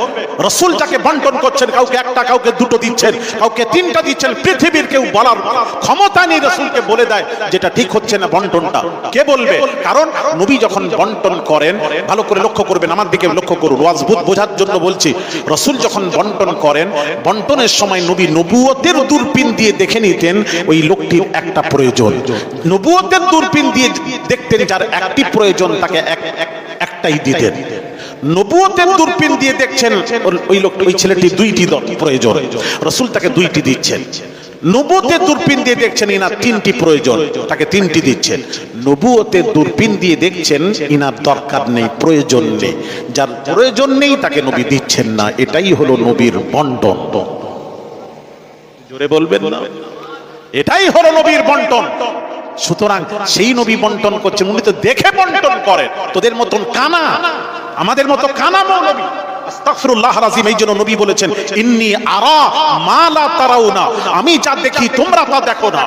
রাসূল যাকে বন্টন করছেন, কাউকে একটা, কাউকে দুটো দিচ্ছেন, কাউকে তিনটা দিচ্ছেন, পৃথিবীর কেউ বলার ক্ষমতা নেই রাসূলকে বলে দেয় যেটা ঠিক হচ্ছে না বন্টনটা। কে বলবে? কারণ নবী যখন বন্টন করেন, ভালো করে লক্ষ্য করবেন, আমার দিকে লক্ষ্য করুন, ওয়াজ বোঝার জন্য বলছি। রাসূল যখন বন্টন করেন, বন্টনের সময় নবী নবুয়তের দূরবীন দিয়ে দেখে নিতেন ওই লোকটির একটা প্রয়োজন। নবুয়তের দূরবীন দিয়ে দেখতেন যার একটি প্রয়োজন, তাকে একটাই দিতেন। নবুয়তের দূরবীন দিয়ে দেখছেন ওই লোক, ওই ছেলেটি 2টি প্রয়োজন, রাসূল তাকে 2টি দিচ্ছেন। নবুয়তের দূরবীন দিয়ে দেখছেন ইনার 3টি প্রয়োজন, তাকে 3টি দিচ্ছেন। নবুয়তের দূরবীন দিয়ে দেখছেন ইনার দরকার নেই, প্রয়োজন নেই, যার প্রয়োজন নেই তাকে নবী দিচ্ছেন না। এটাই হলো নবীর বন্টন। জোরে বলবেন না? এটাই হলো নবীর বন্টন। সুতরাং সেই নবী বন্টন করছেন, উনি তো দেখে বন্টন করেন, তোদের মতন কানা, আমাদের মতো কানা মৌলবী। আস্তাগফিরুল্লাহ আযীম। এই জন্য নবী বলেছেন ইন্নী আরা মা লা তারাউনা, আমি যা দেখি তোমরা তা দেখো না,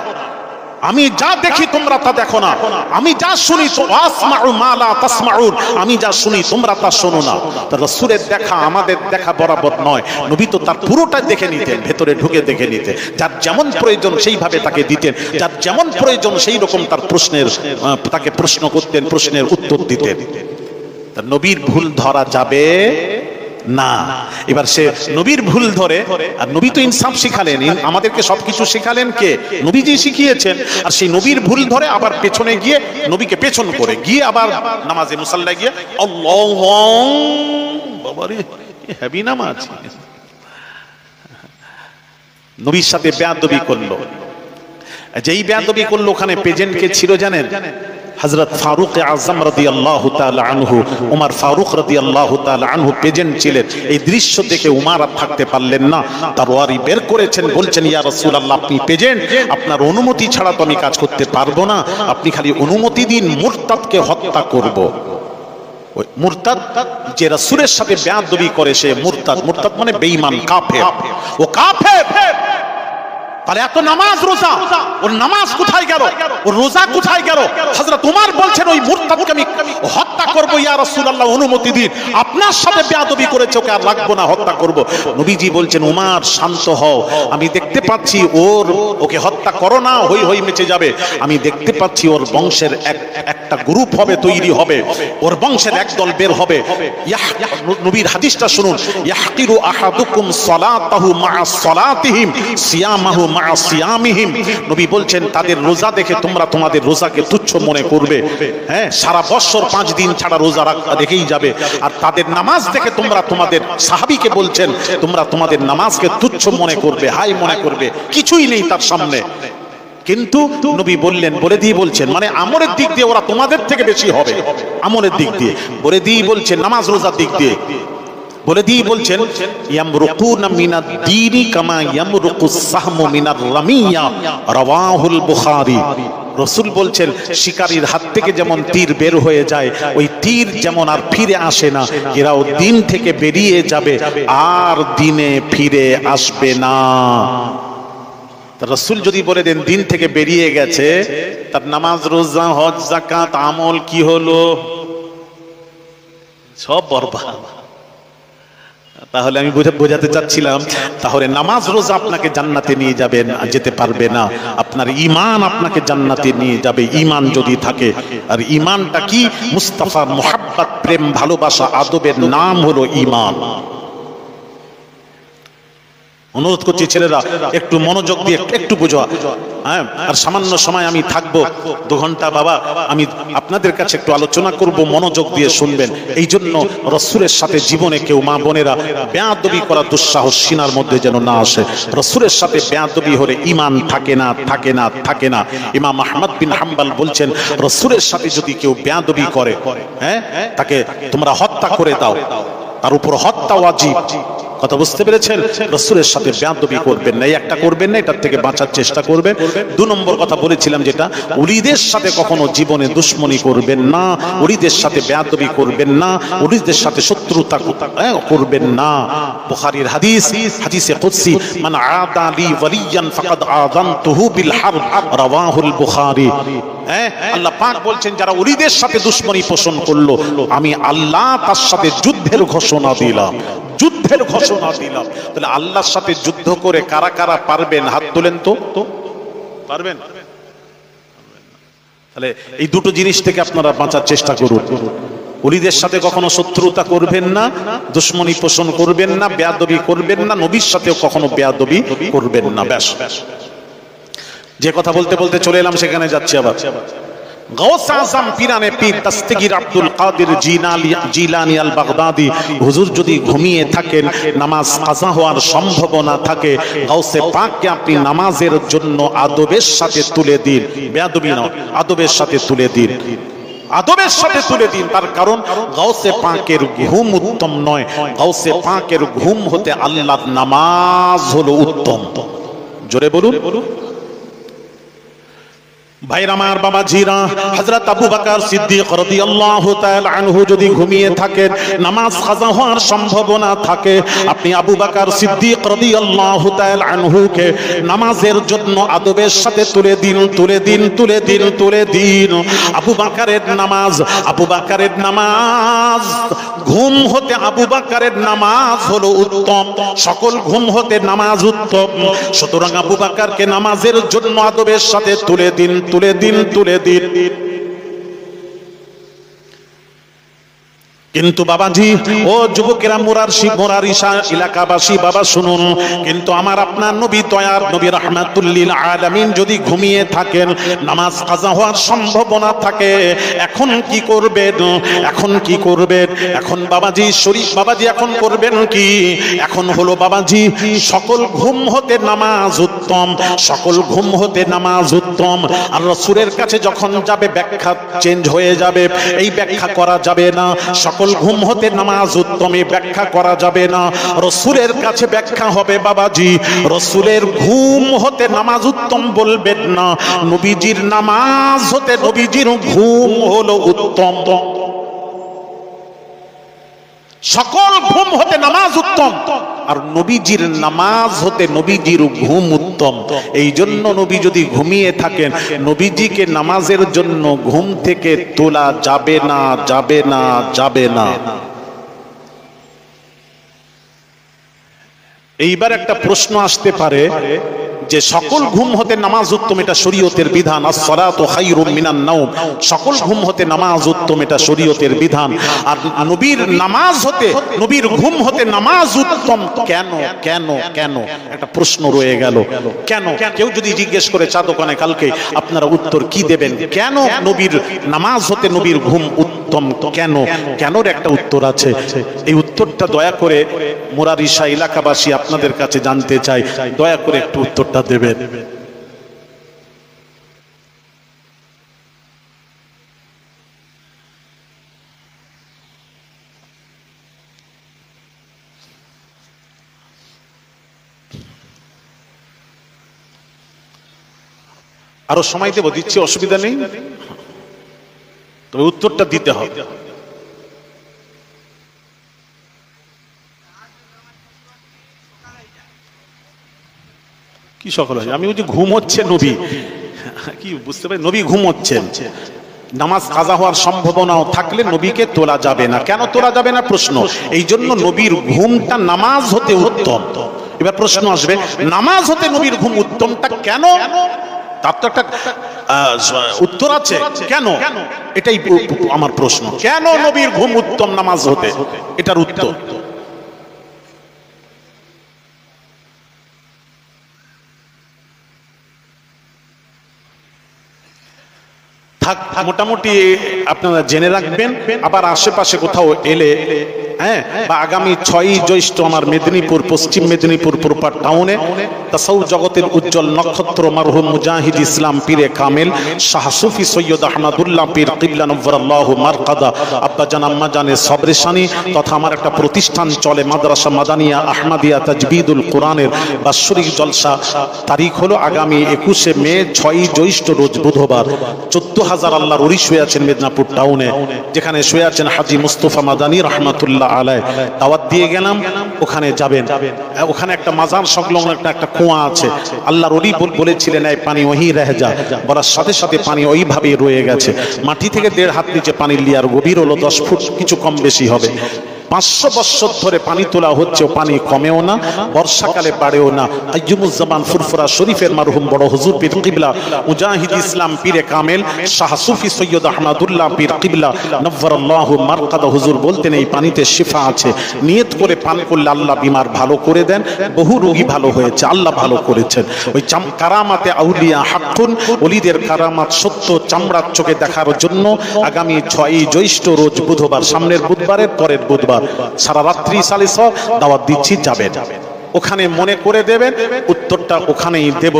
আমি যা দেখি তোমরা তা দেখো না, আমি যা শুনি ওয়াসমাউ মা লা তাসমাউন, আমি যা শুনি তোমরা তা শোনো না। তো রাসূলের দেখা আমাদের দেখা বরাবর নয়, নবী তো তার পুরোটা দেখে নিতেন, ভেতরে ঢুকে দেখে নিতেন, যার যেমন প্রয়োজন সেইভাবে তাকে দিতেন, যার যেমন প্রয়োজন সেই রকম তার প্রশ্নের তাকে প্রশ্ন করতেন, প্রশ্নের উত্তর দিতেন। তার নবীর ভুল ধরা যাবে না। এবার সে নবীর ভুল ধরে, আর নবী তো ইনসাফ শিখালেন, আমাদেরকে সবকিছু শিখালেন কে? নবীজি শিখিয়েছেন। আর সেই নবীর ভুল ধরে আবার পেছনে গিয়ে নবীকে পেছন করে গিয়ে আবার নামাজে মুসাল্লায় গিয়ে আল্লাহু বাবারে হেভি নামাজ, নবীর সাথে বেয়াদবি করলো। যেই বেয়াদবি করলো ওখানে প্রেজেন্ট কে ছিল জানেন? হযরত ফারুক আযম রাদিয়াল্লাহু তাআলা আনহু, ওমর ফারুক রাদিয়াল্লাহু তাআলা আনহু প্রেজেন্ট ছিলেন। এই দৃশ্য দেখে ওমর আর থাকতে পারলেন না, তরবারি বের করেছেন, বলছেন ইয়া রাসূলুল্লাহ আপনি প্রেজেন্ট, আপনার অনুমতি ছাড়া তো আমি কাজ করতে পারবো না, আপনি খালি অনুমতি দিন, মুরতাদকে হত্যা করব। ওই মুরতাদ যে রাসূলের সাথে বেয়াদবি করে সে মুরতাদ। মুরতাদ মানে বেঈমান, কাফের। ও কাফের। তাহলে এত নামাজ রোজা, ওর নামাজ কোথায় গেল, ওর রোজা কোথায় গেল? হযরত ওমর বলছেন ওই মুরতাদকে আমি হত্যা করব, ইয়া রাসূলুল্লাহ অনুমতি দিন, আপনার সাথে বেয়াদবি করেছে, ওকে আর রাখবো না, হত্যা করব। নবীজি বলছেন ওমর শান্ত হও, আমি দেখতে পাচ্ছি ওকে হত্যা করো না, হই হই মেচে যাবে, আমি দেখতে পাচ্ছি ওর বংশের একটা গ্রুপ হবে, তৈরি হবে, ওর বংশের একদল বের হবে। নবীর হাদিসটা শুনুন, ইয়াহকিরু আহাদুকুম সালাতাহু মা'a সালাতিহিম সিয়ামাহু মা'a সিয়ামিহিম। নবী বলছেন তাদের রোজা দেখে তোমরা তোমাদের রোজাকে তুচ্ছ মনে করবে, হ্যাঁ, সারা বছর 5 দিন ছাড়া রোজা রেখেই যাবে। আর তাদের নামাজ দেখে তোমরা তোমাদের, সাহাবীকে বলছেন তোমরা তোমাদের নামাজকে তুচ্ছ মনে করবে, হাই মনে করবে, কিছুই নেই তার সামনে। কিন্তু নবী বললেন, বলে দিয়ে বলছেন, মানে আমলের দিক দিয়ে ওরা তোমাদের থেকে বেশি হবে, আমলের দিক দিয়ে বলে দিয়ে বলছেন, নামাজ রোজার দিক দিয়ে বলে দিয়ে বলছেন ইয়ামরুকুনা মিনাদ দীনি কামা ইয়ামরুকুস সাহমু মিনার রামিয়া, রাওয়াহুল বুখারী। রাসূল বলছেন শিকারীর হাত থেকে যেমন তীর বের হয়ে যায়, ওই তীর যেমন আর ফিরে আসে না, এরাও দিন থেকে বেরিয়ে যাবে আর দিনে ফিরে আসবে না। রাসূল যদি বলে দেন দিন থেকে বেরিয়ে গেছে, তার নামাজ রোজা হজ যাকাত আমল কি হলো? সব বরবাদ। তাহলে আমি বোঝাতে চাচ্ছিলাম, তাহলে নামাজ রোজা আপনাকে জান্নাতে নিয়ে যাবেন, যেতে পারবে না, আপনার ঈমান আপনাকে জান্নাতে নিয়ে যাবে, ঈমান যদি থাকে। আর ঈমানটা কি? মুস্তাফার মুহাব্বত, প্রেম, ভালোবাসা, আদবের নাম হলো ঈমান। অনুরোধ করছি ছেলেরা একটু মনোযোগ দিয়ে একটু বোঝা, হ্যাঁ। আর সামান্য সময় আমি থাকবো, 2 ঘন্টা বাবা, আমি আপনাদের কাছে একটু আলোচনা করব, মনোযোগ দিয়ে শুনবেন। এই জন্য রাসূলের সাথে জীবনে কেউ মা বোনেরা বেয়াদবি করা দুঃসাহস সিনার মধ্যে যেন না আসে। রাসূলের সাথে বেয়াদবি হলে ঈমান থাকে না, থাকে না, থাকে না। ইমাম আহমদ বিন হাম্বল বলছেন রাসূলের সাথে যদি কেউ বেয়াদবি করে, হ্যাঁ, তাকে তোমরা হত্যা করে দাও, তার উপর হত্যা ওয়াজিব। কথা বুঝতে পেরেছেন? রাসূলের সাথে বেয়াদবি করবেন না, একটা করবেন না, এটার থেকে বাঁচার চেষ্টা করবেন। 2 নম্বর কথা বলেছিলাম যেটা, ওলিদের সাথে কখনো জীবনে দুশমনি করবেন না, ওলিদের সাথে বেয়াদবি করবেন না, ওলিদের সাথে শত্রুতা করবেন না। বুখারীর হাদিস, হাদিসে কুদসি, মান আদা লি ওয়ালিয়ান ফাকাদ আযানতুহু বিল হারব, রাওয়াহুল বুখারী। আল্লাহ পাক বলছেন যারা ওলিদের সাথে দুশমনি পোষণ করলো, আমি আল্লাহ তার সাথে যুদ্ধের ঘোষণা দিলাম, যুদ্ধের ঘোষণা দিলাম। তাহলে আল্লাহর সাথে যুদ্ধ করে কারা কারা পারবেন? হাত তোলেন তো, পারবেন? তাহলে এই দুটো জিনিস থেকে আপনারা বাঁচার চেষ্টা করুন। ওলিদের সাথে কখনো শত্রুতা করবেন না, দুশমনি পোষণ করবেন না, বেয়াদবি করবেন না, নবীর সাথেও কখনো বেয়াদবি করবেন না। ব্যাস, যে কথা বলতে বলতে চলে এলাম সেখানে যাচ্ছি আবার। গাউস আযম পীরানে পীর দস্তগীর আব্দুল কাদের জিলানী আল বাগদাদি হুজুর যদি ঘুমিয়ে থাকেন, নামাজ কাজা হওয়ার সম্ভাবনা থাকে, গাউসে পাককে আপনি নামাজের জন্য আদবের সাথে তুলে দিন, বেয়াদবি নয়, আদবের সাথে তুলে দিন, আদবের সাথে তুলে দিন। তার কারণ গাউসে পাকের ঘুম উত্তম নয়, গাউসে পাকের ঘুম হতে আল্লাহর নামাজ হলো উত্তম। জোরে বলুন। ভাইরা আমার, বাবাজিরা, হযরত আবু বকর সিদ্দিক রাদিয়াল্লাহু তাআলা আনহু যদি ঘুমিয়ে থাকেন, নামাজ কাজা হওয়ার সম্ভাবনা থাকে, আপনি আবু বকর সিদ্দিক রাদিয়াল্লাহু তাআলা আনহুকে নামাজের জন্য আদবের সাথে তুলে দিন, তুলে দিন, তুলে দিন, তুলে দিন। আবু বকরের নামাজ, আবু বকরের নামাজ, ঘুম হতে আবু বকরের নামাজ হলো উত্তম, সকল ঘুম হতে নামাজ উত্তম। সুতরাং আবু বকরকে নামাজের জন্য আদবের সাথে তুলে দিন, তুলে দিন, তুলে দিন। কিন্তু বাবাজি, ও যুবকেরা, মোরারিশা এলাকাবাসী বাবা শুনুন, কিন্তু আমার আপনার নবী, দয়ার নবী রাহমাতুল্লিল আলামিন যদি ঘুমিয়ে থাকেন, নামাজ কাজা হওয়ার সম্ভাবনা থাকে, এখন কি করবেন? এখন কি করবেন? এখন বাবাজি শরীফ, বাবাজি এখন করবেন কি? এখন হলো বাবাজি, সকল ঘুম হতে নামাজ উত্তম, সকল ঘুম হতে নামাজ উত্তম। আর রাসূলের কাছে যখন যাবে, ব্যাখ্যা চেঞ্জ হয়ে যাবে, এই ব্যাখ্যা করা যাবে না। সকল ঘুম হতে নামাজ উত্তম, এই ব্যাখ্যা করা যাবে না। রাসূলের কাছে ব্যাখ্যা হবে বাবাজি, রাসূলের ঘুম হতে নামাজ উত্তম বলবেন না, নবীজির নামাজ হতে নবীজির ঘুম হলো উত্তম। সকল ঘুম হতে নামাজ উত্তম, আর নবীজির নামাজ হতে নবীজির ঘুম উত্তম। এই জন্য নবী যদি ঘুমিয়ে থাকেন, নবীজিকে নামাজের জন্য ঘুম থেকে তোলা যাবে না, যাবে না, যাবে না। এইবার একটা প্রশ্ন আসতে পারে যে সকল ঘুম হতে নামাজ উত্তম, এটা শরীয়তের বিধান। আস-সালাতু খায়রুম মিনান নাওম, সকল ঘুম হতে নামাজ উত্তম, এটা শরীয়তের বিধান। আর নবীর নামাজ হতে, নবীর ঘুম হতে নামাজ উত্তম কেন? কেন? কেন? একটা প্রশ্ন রয়ে গেল। কেন? কেউ যদি জিজ্ঞেস করে চা দোকানে কালকে, আপনারা উত্তর কি দেবেন? কেন নবীর নামাজ হতে নবীর ঘুম উত্তম? কেন? কেনর একটা উত্তর আছে। এই উত্তরটা দয়া করে মোরারিশা এলাকাবাসী আপনাদের কাছে জানতে চাই, দয়া করে একটু উত্তরটা দেবেন। আরো সময় দেব, দিচ্ছি, অসুবিধা নেই, তবে উত্তরটা দিতে হবে। কি সকল হয়? আমি বলছি ঘুম হচ্ছে নবী, কি বুঝতে পারি? নবী ঘুম হচ্ছেন, নামাজ কাজা হওয়ার সম্ভাবনাও থাকলে নবীকে তোলা যাবে না। কেন তোলা যাবে না? প্রশ্ন। এই জন্য নবীর ঘুমটা নামাজ হতে উত্তম। এবার প্রশ্ন আসবে, নামাজ হতে নবীর ঘুম উত্তমটা কেন? তার তো একটা উত্তর আছে। কেন? এটাই আমার প্রশ্ন। কেন নবীর ঘুম উত্তম নামাজ হতে? এটার উত্তর। থাক, মোটামুটি আপনারা জেনে রাখবেন। আবার আশেপাশে কোথাও এলে, হ্যাঁ, বা আগামী 6ই জ্যৈষ্ঠ আমার মেদিনীপুর, পশ্চিম মেদিনীপুর প্রপার টাউনে তাসাউফ জগতের উজ্জ্বল নক্ষত্র মরহুম মুজাহিদ ইসলাম পীরে কামেল শাহ সুফি সৈয়দ আহমদুল্লাহ পীর কিবলা নওয়ারাল্লাহু মারকাদা আব্বাজান আম্মাজানের সবরেশানি তথা আমার একটা প্রতিষ্ঠান চলে, মাদ্রাসা মাদানিয়া আহমদিয়া তাজবিদুল কোরআনের বাৎসরিক জলসা। তারিখ হলো আগামী 21শে মে, 6ই জ্যৈষ্ঠ রোজ বুধবার। 14,000 আল্লাহর ওলি শুয়ে আছেন মেদিনীপুর টাউনে, যেখানে শুয়ে আছেন হাজী মুস্তফা মাদানী রহমাতুল্লাহ আলাইহি। দাওয়াত দিয়ে গেলাম, ওখানে যাবেন। ওখানে একটা মাজার সংলগ্ন একটা কুয়া আছে। আল্লাহর ওলি বলেছিলেন, এই পানি ওহি রহে যা, বলার সাথে সাথে পানি ওইভাবেই রয়ে গেছে। মাটি থেকে 1.5 হাত নিচে পানির লেয়ার, গভীর হলো 10 ফুট, কিছু কম বেশি হবে। 500 বছর ধরে পানি তোলা হচ্ছে, পানি কমেও না, বর্ষাকালে বাড়েও না। আইয়ুমুজ্জামান ফুরফুরা শরীফের মারহুম বড় হুজুর পীর কিবলা মুজাহিদ ইসলাম পীরে কামেল শাহ সুফি সৈয়দ আহমদুল্লাহ পীর কিবলা নওয়ারাল্লাহু মারকাদা হুজুর বলতেন, এই পানিতে শিফা আছে, নিয়ত করে পান করলে আল্লাহ বিমার ভালো করে দেন। বহু রোগী ভালো হয়েছে, আল্লাহ ভালো করেছেন। ওই কারামাতে আউলিয়া হাক্কুন, ওলিদের কারামাত সত্য, চামড়ার চোখে দেখার জন্য আগামী 6ই জ্যৈষ্ঠ রোজ বুধবার, সামনের বুধবারের পরের বুধবার সারা রাত্রি সালিস দাওয়াত দিচ্ছি, যাবেন। ওখানে মনে করে দেবেন, উত্তরটা ওখানেই দেব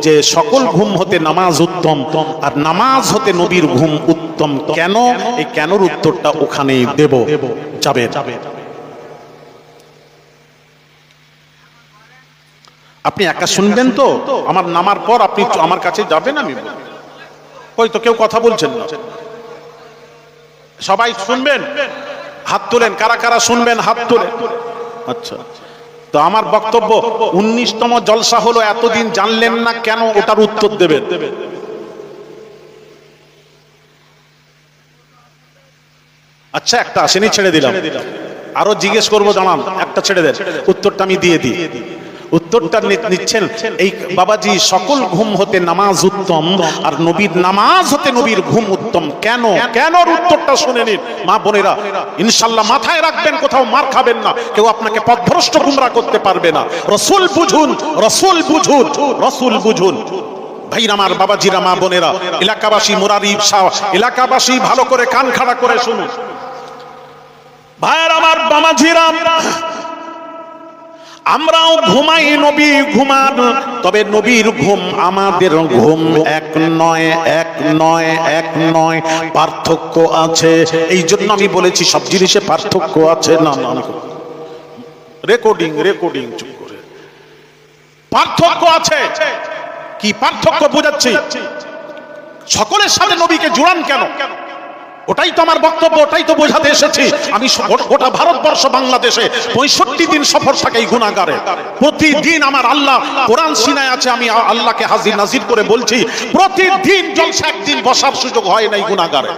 যে সকল ঘুম হতে নামাজ উত্তম, আর নামাজ হতে নবীর ঘুম উত্তম কেন, এই কেনর উত্তরটা ওখানেই দেব, যাবেন। আপনি একা শুনবেন তো, আমার নামার পর আপনি আমার কাছে যাবেন, আমি কই তো কেউ কথা বলছেন না। সবাই শুনবেন, হাত তোলেন। কারা কারা শুনবেন হাত তোলেন। আচ্ছা, তো আমার বক্তব্য 19তম জলসা হলো, এতদিন জানলেন না কেন, ওটার উত্তর দেবেন। আচ্ছা, একটা আসেনি, ছেড়ে দিলাম। আরো জিজ্ঞেস করবো, জানান, একটা ছেড়ে দেন, উত্তরটা আমি দিয়ে দিই। উত্তরটা নিচ্ছেন এই বাবাজি, সকল ঘুম হতে নামাজ উত্তম, আর নবীর নামাজ হতে নবীর ঘুম উত্তম। কেন? কেন উত্তরটা শুনে নিন মা বোনেরা, ইনশাআল্লাহ মাথায় রাখবেন, কোথাও মার খাবেন না, কেউ আপনাকে পথভ্রষ্ট গুমরা করতে পারবে না। রসুল বুঝুন, রসুল বুঝুন, রসুল বুঝুন। ভাইরা আমার, বাবাজিরা, মা বোনেরা, এলাকাবাসী, মুরারি শাহ এলাকাবাসী, ভালো করে কান খাড়া করে শুনুন। ভাইরা আমার, বাবাজিরা, আমরাও ঘুমাই, নবী ঘুমান, তবে নবীর ঘুম আমাদের ঘুম এক নয়, এক নয়, এক নয়, পার্থক্য আছে। এই জন্য আমি বলেছি সব জিনিসে পার্থক্য আছে। না না, রেকর্ডিং রেকর্ডিং, চুপ করে। পার্থক্য আছে। কি পার্থক্য বোঝাচ্ছি? সকলের সাথে নবীকে জুড়ান কেন? ওটাই তো আমার বক্তব্য, ওটাই তো বোঝাতে এসেছি আমি। গোটা ভারতবর্ষ, বাংলাদেশে 65 দিন সফর থাকে এই গুনাহগারে। প্রতিদিন আমার আল্লাহ কোরআন সিনায় আছে, আমি আল্লাহকে হাজির নাজির করে বলছি, প্রতিদিন জলসা একদিন বসার সুযোগ হয় না এই গুনাহগারে।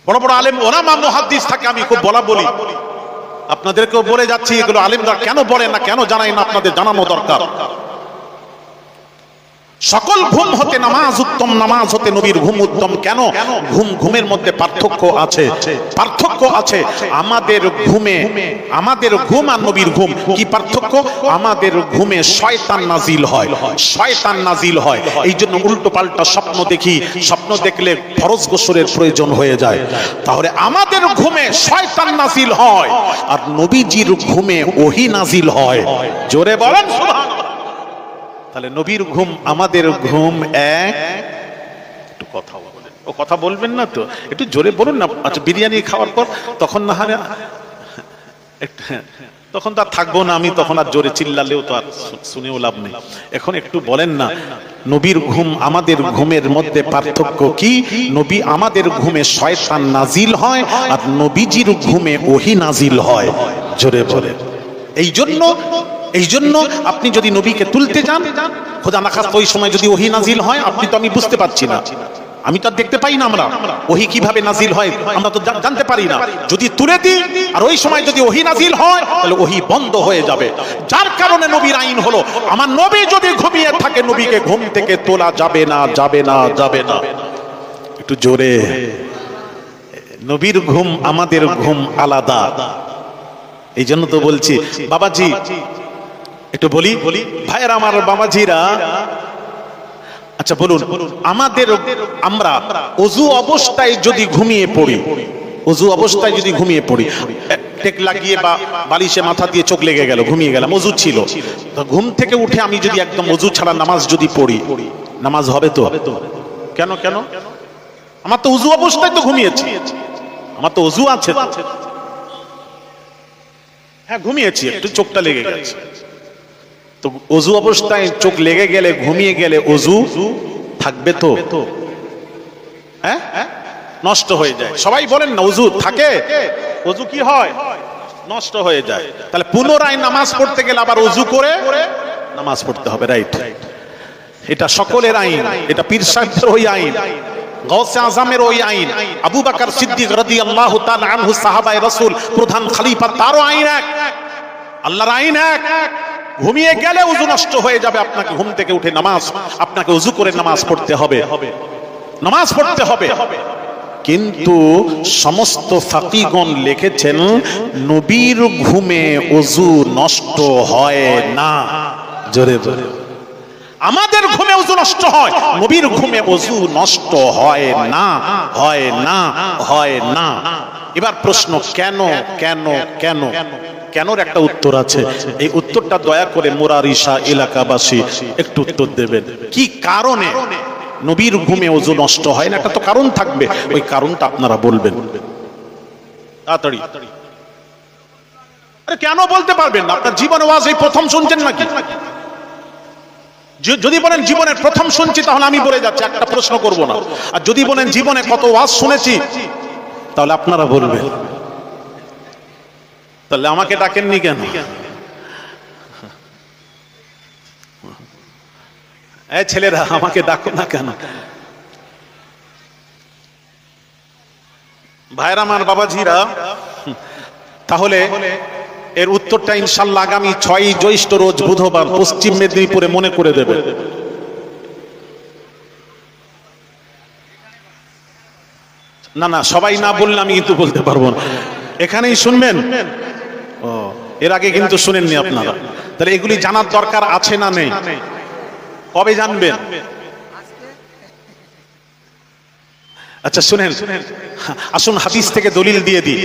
বড় বড় আলেম ওলামা মুহাদ্দিস থাকে, আমি খুব বলি, আপনাদেরকেও বলে যাচ্ছি, এগুলো আলেমরা কেন বলে না, কেন জানাই না, আপনাদের জানানো দরকার। সকল ঘুম হতে নামাজ উত্তম, নামাজ হতে নবীর ঘুম উত্তম। কেন? ঘুমের মধ্যে পার্থক্য আছে, পার্থক্য আছে। আমাদের ঘুম আর নবীর ঘুম কি পার্থক্য? আমাদের ঘুমে শয়তান নাজিল হয়, শয়তান নাজিল হয়। এই জন্য উল্টো পাল্টা স্বপ্ন দেখি, স্বপ্ন দেখলে ফরজ গোসলের প্রয়োজন হয়ে যায়। তাহলে আমাদের ঘুমে শয়তান নাজিল হয়, আর নবীজির ঘুমে ওহী নাজিল হয়। জোরে বলেন সুবহানাল্লাহ। তাহলে নবীর ঘুম আমাদের ঘুম এক। একটু কথা বলেন। ও কথা বলবেন না তো, একটু জোরে বলুন না। আচ্ছা, বিরিয়ানি খাওয়ার পর তখন না হয়, তখন তো আর থাকবো না আমি, তখন আর জোরে চিল্লালেও তো আর শুনেও লাভ নেই। এখন একটু বলেন না, নবীর ঘুম আমাদের ঘুমের মধ্যে পার্থক্য কি? নবী আমাদের ঘুমে শয়তান নাজিল হয়, আর নবীজির ঘুমে ওহী নাজিল হয়। জোরে বলেন। এই জন্য আপনি যদি নবীকে তুলতে যান, খোদা না খাস্তা ওই সময় যদি ওহী নাজিল হয়, আপনি তো, আমি বুঝতে পারছি না, আমি তো দেখতে পাই না, আমরা ওহী কিভাবে নাজিল হয় আমরা তো জানতে পারি না। যদি তুলে দিই আর ওই সময় যদি ওহী নাজিল হয়, তাহলে ওহী বন্ধ হয়ে যাবে। যার কারণে নবীর আইন হলো, আমার নবী যদি ঘুমিয়ে থাকে, নবীকে ঘুম থেকে তোলা যাবে না, যাবে না, যাবে না। একটু জোরে। নবীর ঘুম আমাদের ঘুম আলাদা। এই জন্য তো বলছি বাবাজি, একটু বলি ভাইয়েরা আমার, বাবাজিরা, আচ্ছা বলুন, আমরা ওযু অবস্থায় যদি ঘুমিয়ে পড়ি, ওযু অবস্থায় যদি ঘুমিয়ে পড়ি, টেক লাগিয়ে বা বালিশে মাথা দিয়ে চোখ লেগে গেল, ঘুমিয়ে গেলাম, ওযু ছিল, তো ঘুম থেকে উঠে আমি যদি একদম ওযু ছাড়া নামাজ যদি পড়ি, নামাজ হবে তো? কেন? কেন? আমার তো ওযু অবস্থায় তো ঘুমিয়েছি, আমার তো ওযু আছে। হ্যাঁ, ঘুমিয়েছি, একটু চোখটা লেগে গেছে, তো ওযু অবস্থায় চোখ লেগে গেলে, ঘুমিয়ে গেলে ওযু থাকবে তো? হ্যাঁ, নষ্ট হয়ে যায়। সবাই বলেন না, ওযু থাকে, ওযু কি হয়? নষ্ট হয়ে যায়। তাহলে পুনরায় নামাজ পড়তে গেলে আবার ওযু করে নামাজ পড়তে হবে, রাইট? এটা সকলের আইন, এটা পীর সাহেবদের ওই আইন, গাউসে আজমের ওই আইন, আবু বকর সিদ্দিক রাদিয়াল্লাহু তাআলা আনহু সাহাবায়ে রাসূল, প্রধান খলিফা, তারও আইন এক, আল্লাহর আইন এক। ঘুমিয়ে গেলে ওযু নষ্ট হয়ে যাবে, আপনাকে ঘুম থেকে উঠে আপনাকে ওযু করে নামাজ পড়তে হবে, নামাজ পড়তে হবে। কিন্তু সমস্ত ফাকিগণ লিখেছেন, নবীর ঘুমে ওযু নষ্ট হয় না। জোরে জোরে। আমাদের ঘুমে ওযু নষ্ট হয়, নবীর ঘুমে ওযু নষ্ট হয় না, হয় না, হয় না। এবার প্রশ্ন, কেন? কেন? কেন? কেনর একটা উত্তর আছে। এই উত্তরটা দয়া করে মুরারিশা এলাকাবাসী একটু উত্তর দেবেন। কি কারণে নবীর ঘুমে ওযু নষ্ট হয় না? একটা তো কারণ থাকবে, ওই কারণটা আপনারা বলবেন তাড়াতাড়ি। আরে কেন বলতে পারবেন না? আপনার জীবন ওয়াজ এই প্রথম শুনছেন নাকি? যদি বলেন জীবনের প্রথম শুনছি তাহলে আমি বলে যাচ্ছি, একটা প্রশ্ন করব না। আর যদি বলেন জীবনে কত ওয়াজ শুনেছি তাহলে আপনারা বলবেন। তাহলে আমাকে ডাকেননি কেন? এই ছেলেরা আমাকে ডাকো না কেন? ভাইরা আমার, বাবাজিরা, তাহলে এর উত্তরটা ইনশাআল্লাহ আগামী 6 জ্যৈষ্ঠ রোজ বুধবার পশ্চিম মেদিনীপুরে মনে করে দেবে। না না, সবাই না বললে আমি কিন্তু বলতে পারবো না। এখানেই শুনবেন? ও, এর আগে কিন্তু শুনেননি আপনারা। তাহলে এগুলি জানার দরকার আছে না নেই? কবে জানবেন? আচ্ছা শুনেন, আসুন হাদিস থেকে দলিল দিয়ে দিই।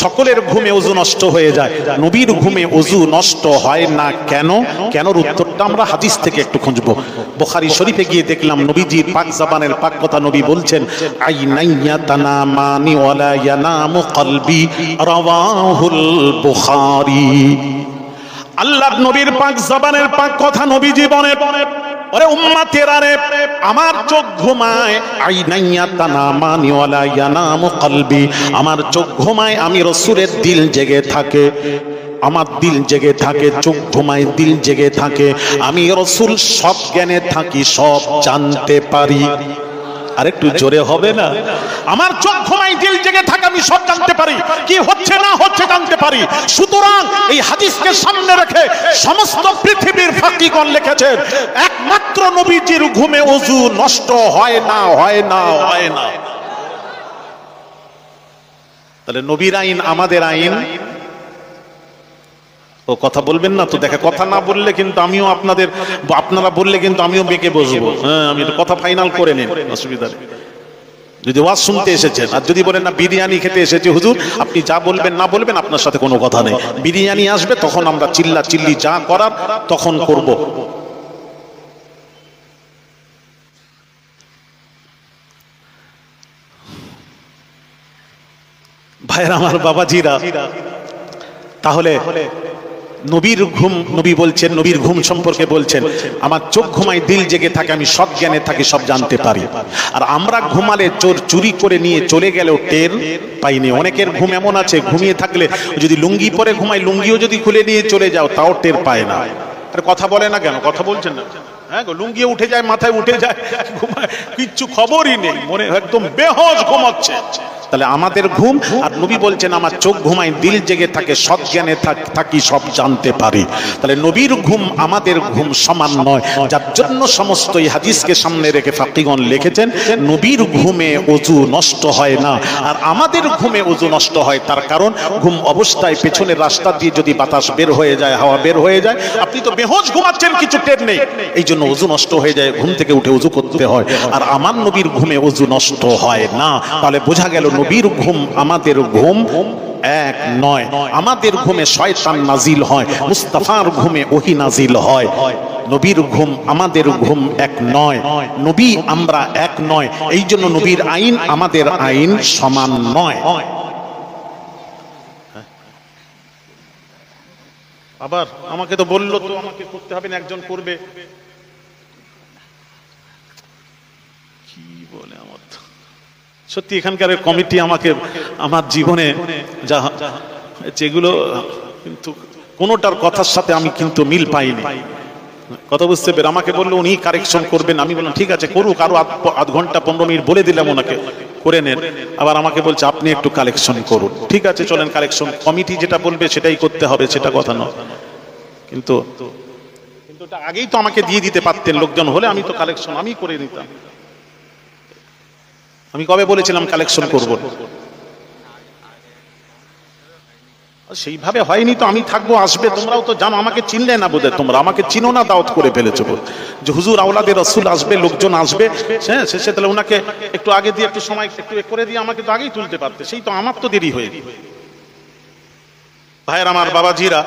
সকলের ঘুমে ওযু নষ্ট হয়ে যায়, নবীর ঘুমে ওযু নষ্ট হয় না কেন? কেনর উত্তরটা আমরা হাদিস থেকে একটু খুঁজবো। বুখারী শরীফে গিয়ে দেখলাম নবীজির পাক জবানের পাক কথা, নবী বলছেন আইনাইয়া তানামানি ওয়ালা ইয়ানামু কলবি, রাওয়াহুল বুখারী। আল্লাহর নবীর পাক জবানের পাক কথা নবীজি বলেন, ওরে উম্মতেরা রে, আমার চোখ ঘুমায়, আইনাইয়া তানামানি ওয়ালা ইয়ানামু কলবি, আমার চোখ ঘুমায়, আমি রাসূলের দিল জেগে থাকে, আমার দিল জেগে থাকে, চোখ ঘুমায়, দিল জেগে থাকে, আমি রাসূল সব জ্ঞানে থাকি, সব জানতে পারি। আরেকটু জোরে হবে না? আমার চোখ ঘুমায়, দিল জেগে থাকে, আমি সব জানতে পারি, কি হচ্ছে না হচ্ছে জানতে পারি। সুতরাং এই হাদিসকে সামনে রেখে সমস্ত পৃথিবীর ফাকিগণ লিখেছেন একমাত্র নবীজির ঘুমে ওযু নষ্ট হয় না, হয় না, হয় না। তাহলে নবীর আইন আমাদের আইন। ও কথা বলবেন না তো? দেখে কথা না বললে কিন্তু আমিও আপনারা বললে কিন্তু আমিও বেঁকে বসবো। হ্যাঁ, আমি কথা ফাইনাল করে নিন, অসুবিধা নেই। যদি ওয়াজ শুনতে এসেছেন, আর যদি বলেন না বিরিয়ানি খেতে এসেছি হুজুর, আপনি যা বলবেন না বলবেন, আপনার সাথে কোনো কথা নেই। বিরিয়ানি আসবে তখন আমরা চিল্লা চিল্লি যা করার তখন করব। ভাইরা আমার, বাবাজিরা, তাহলে নবীর ঘুম, নবী বলছেন, নবীর ঘুম সম্পর্কে বলছেন আমার চোখ ঘুমায়, দিল জেগে থাকে, আমি সব জ্ঞানে থাকি, সব জানতে পারি। আর আমরা ঘুমালে চোর চুরি করে নিয়ে চলে গেলেও টের পাইনি। অনেকের ঘুম এমন আছে, ঘুমিয়ে থাকলে যদি লুঙ্গি পরে ঘুমায়, লুঙ্গিও যদি খুলে নিয়ে চলে যাও তাও টের পায় না। আর কথা বলে না কেন? কথা বলছেন না? হ্যাঁ গো, লুঙ্গি উঠে যায়, মাথায় উঠে যায়, ঘুমায়, কিচ্ছু খবরই নেই, মনে একদম বেহোশ ঘুমাচ্ছে। তাহলে আমাদের ঘুম, আর নবী বলছেন আমার চোখ ঘুমায়, দিল জেগে থাকে, সব জ্ঞানে থাকি, সব জানতে পারি। তাহলে নবীর ঘুম আমাদের ঘুম সমান নয়, যার জন্য সমস্ত এই হাদিসকে সামনে রেখে ফাকিগণ লিখেছেন নবীর ঘুমে ওযু নষ্ট হয় না, আর আমাদের ঘুমে ওযু নষ্ট হয়। তার কারণ ঘুম অবস্থায় পেছনের রাস্তা দিয়ে যদি বাতাস বের হয়ে যায়, হাওয়া বের হয়ে যায়, আপনি তো বেহোশ ঘুমাচ্ছেন, কিছু টের নেই, এই জন্য ওযু নষ্ট হয়ে যায়, ঘুম থেকে উঠে ওযু করতে হয়। আর আমার নবীর ঘুমে ওযু নষ্ট হয় না। তাহলে বোঝা গেল নবীর ঘুম আমাদের ঘুম এক নয়। আমাদের ঘুমে শয়তান নাজিল হয়, মুস্তাফার ঘুমে ওহী নাজিল হয়। নবীর ঘুম আমাদের ঘুম এক নয়, নবী আমরা এক নয়, এই জন্য নবীর আইন আমাদের আইন সমান নয়। আবার আমাকে তো বললো তো আমাকে করতে হবে না, একজন করবে, কি বলে আমার সত্যি এখানকার কমিটি আমাকে আমার জীবনে যা যেগুলো, কিন্তু কোনোটার কথার সাথে আমি কিন্তু মিল পাইনি। কথা বুঝতে পেরে আমাকে বললো উনি কারেকশন করবেন, আমি বললাম ঠিক আছে করুক, আরো আধ ঘন্টা 15 মিনিট বলে দিলাম ওনাকে করে নেন। আবার আমাকে বলছে আপনি একটু কালেকশন করুন, ঠিক আছে চলেন কালেকশন, কমিটি যেটা বলবে সেটাই করতে হবে, সেটা কথা নয়। কিন্তু ওটা আগেই তো আমাকে দিয়ে দিতে পারতেন, লোকজন হলে আমি তো কালেকশন আমি করে নিতাম। আমি কবে বলেছিলাম কালেকশন করব? সেইভাবে হয়নি তো। আমি থাকবো, আসবে, তোমরাও তো জানো, আমাকে চিনলে না বোধহয়, তোমরা আমাকে চিনো না, দাওয়াত করে ফেলেছো যে হুজুর আওলাদে রাসূল আসবে, লোকজন আসবে, হ্যাঁ শেষে তাহলে ওনাকে একটু আগে দিয়ে একটু সময় একটু করে দিয়ে আমাকে তো আগেই তুলতে পারতে, সেই তো আমার তো দেরি হয়ে গেল। ভাইয়ের আমার, বাবাজিরা,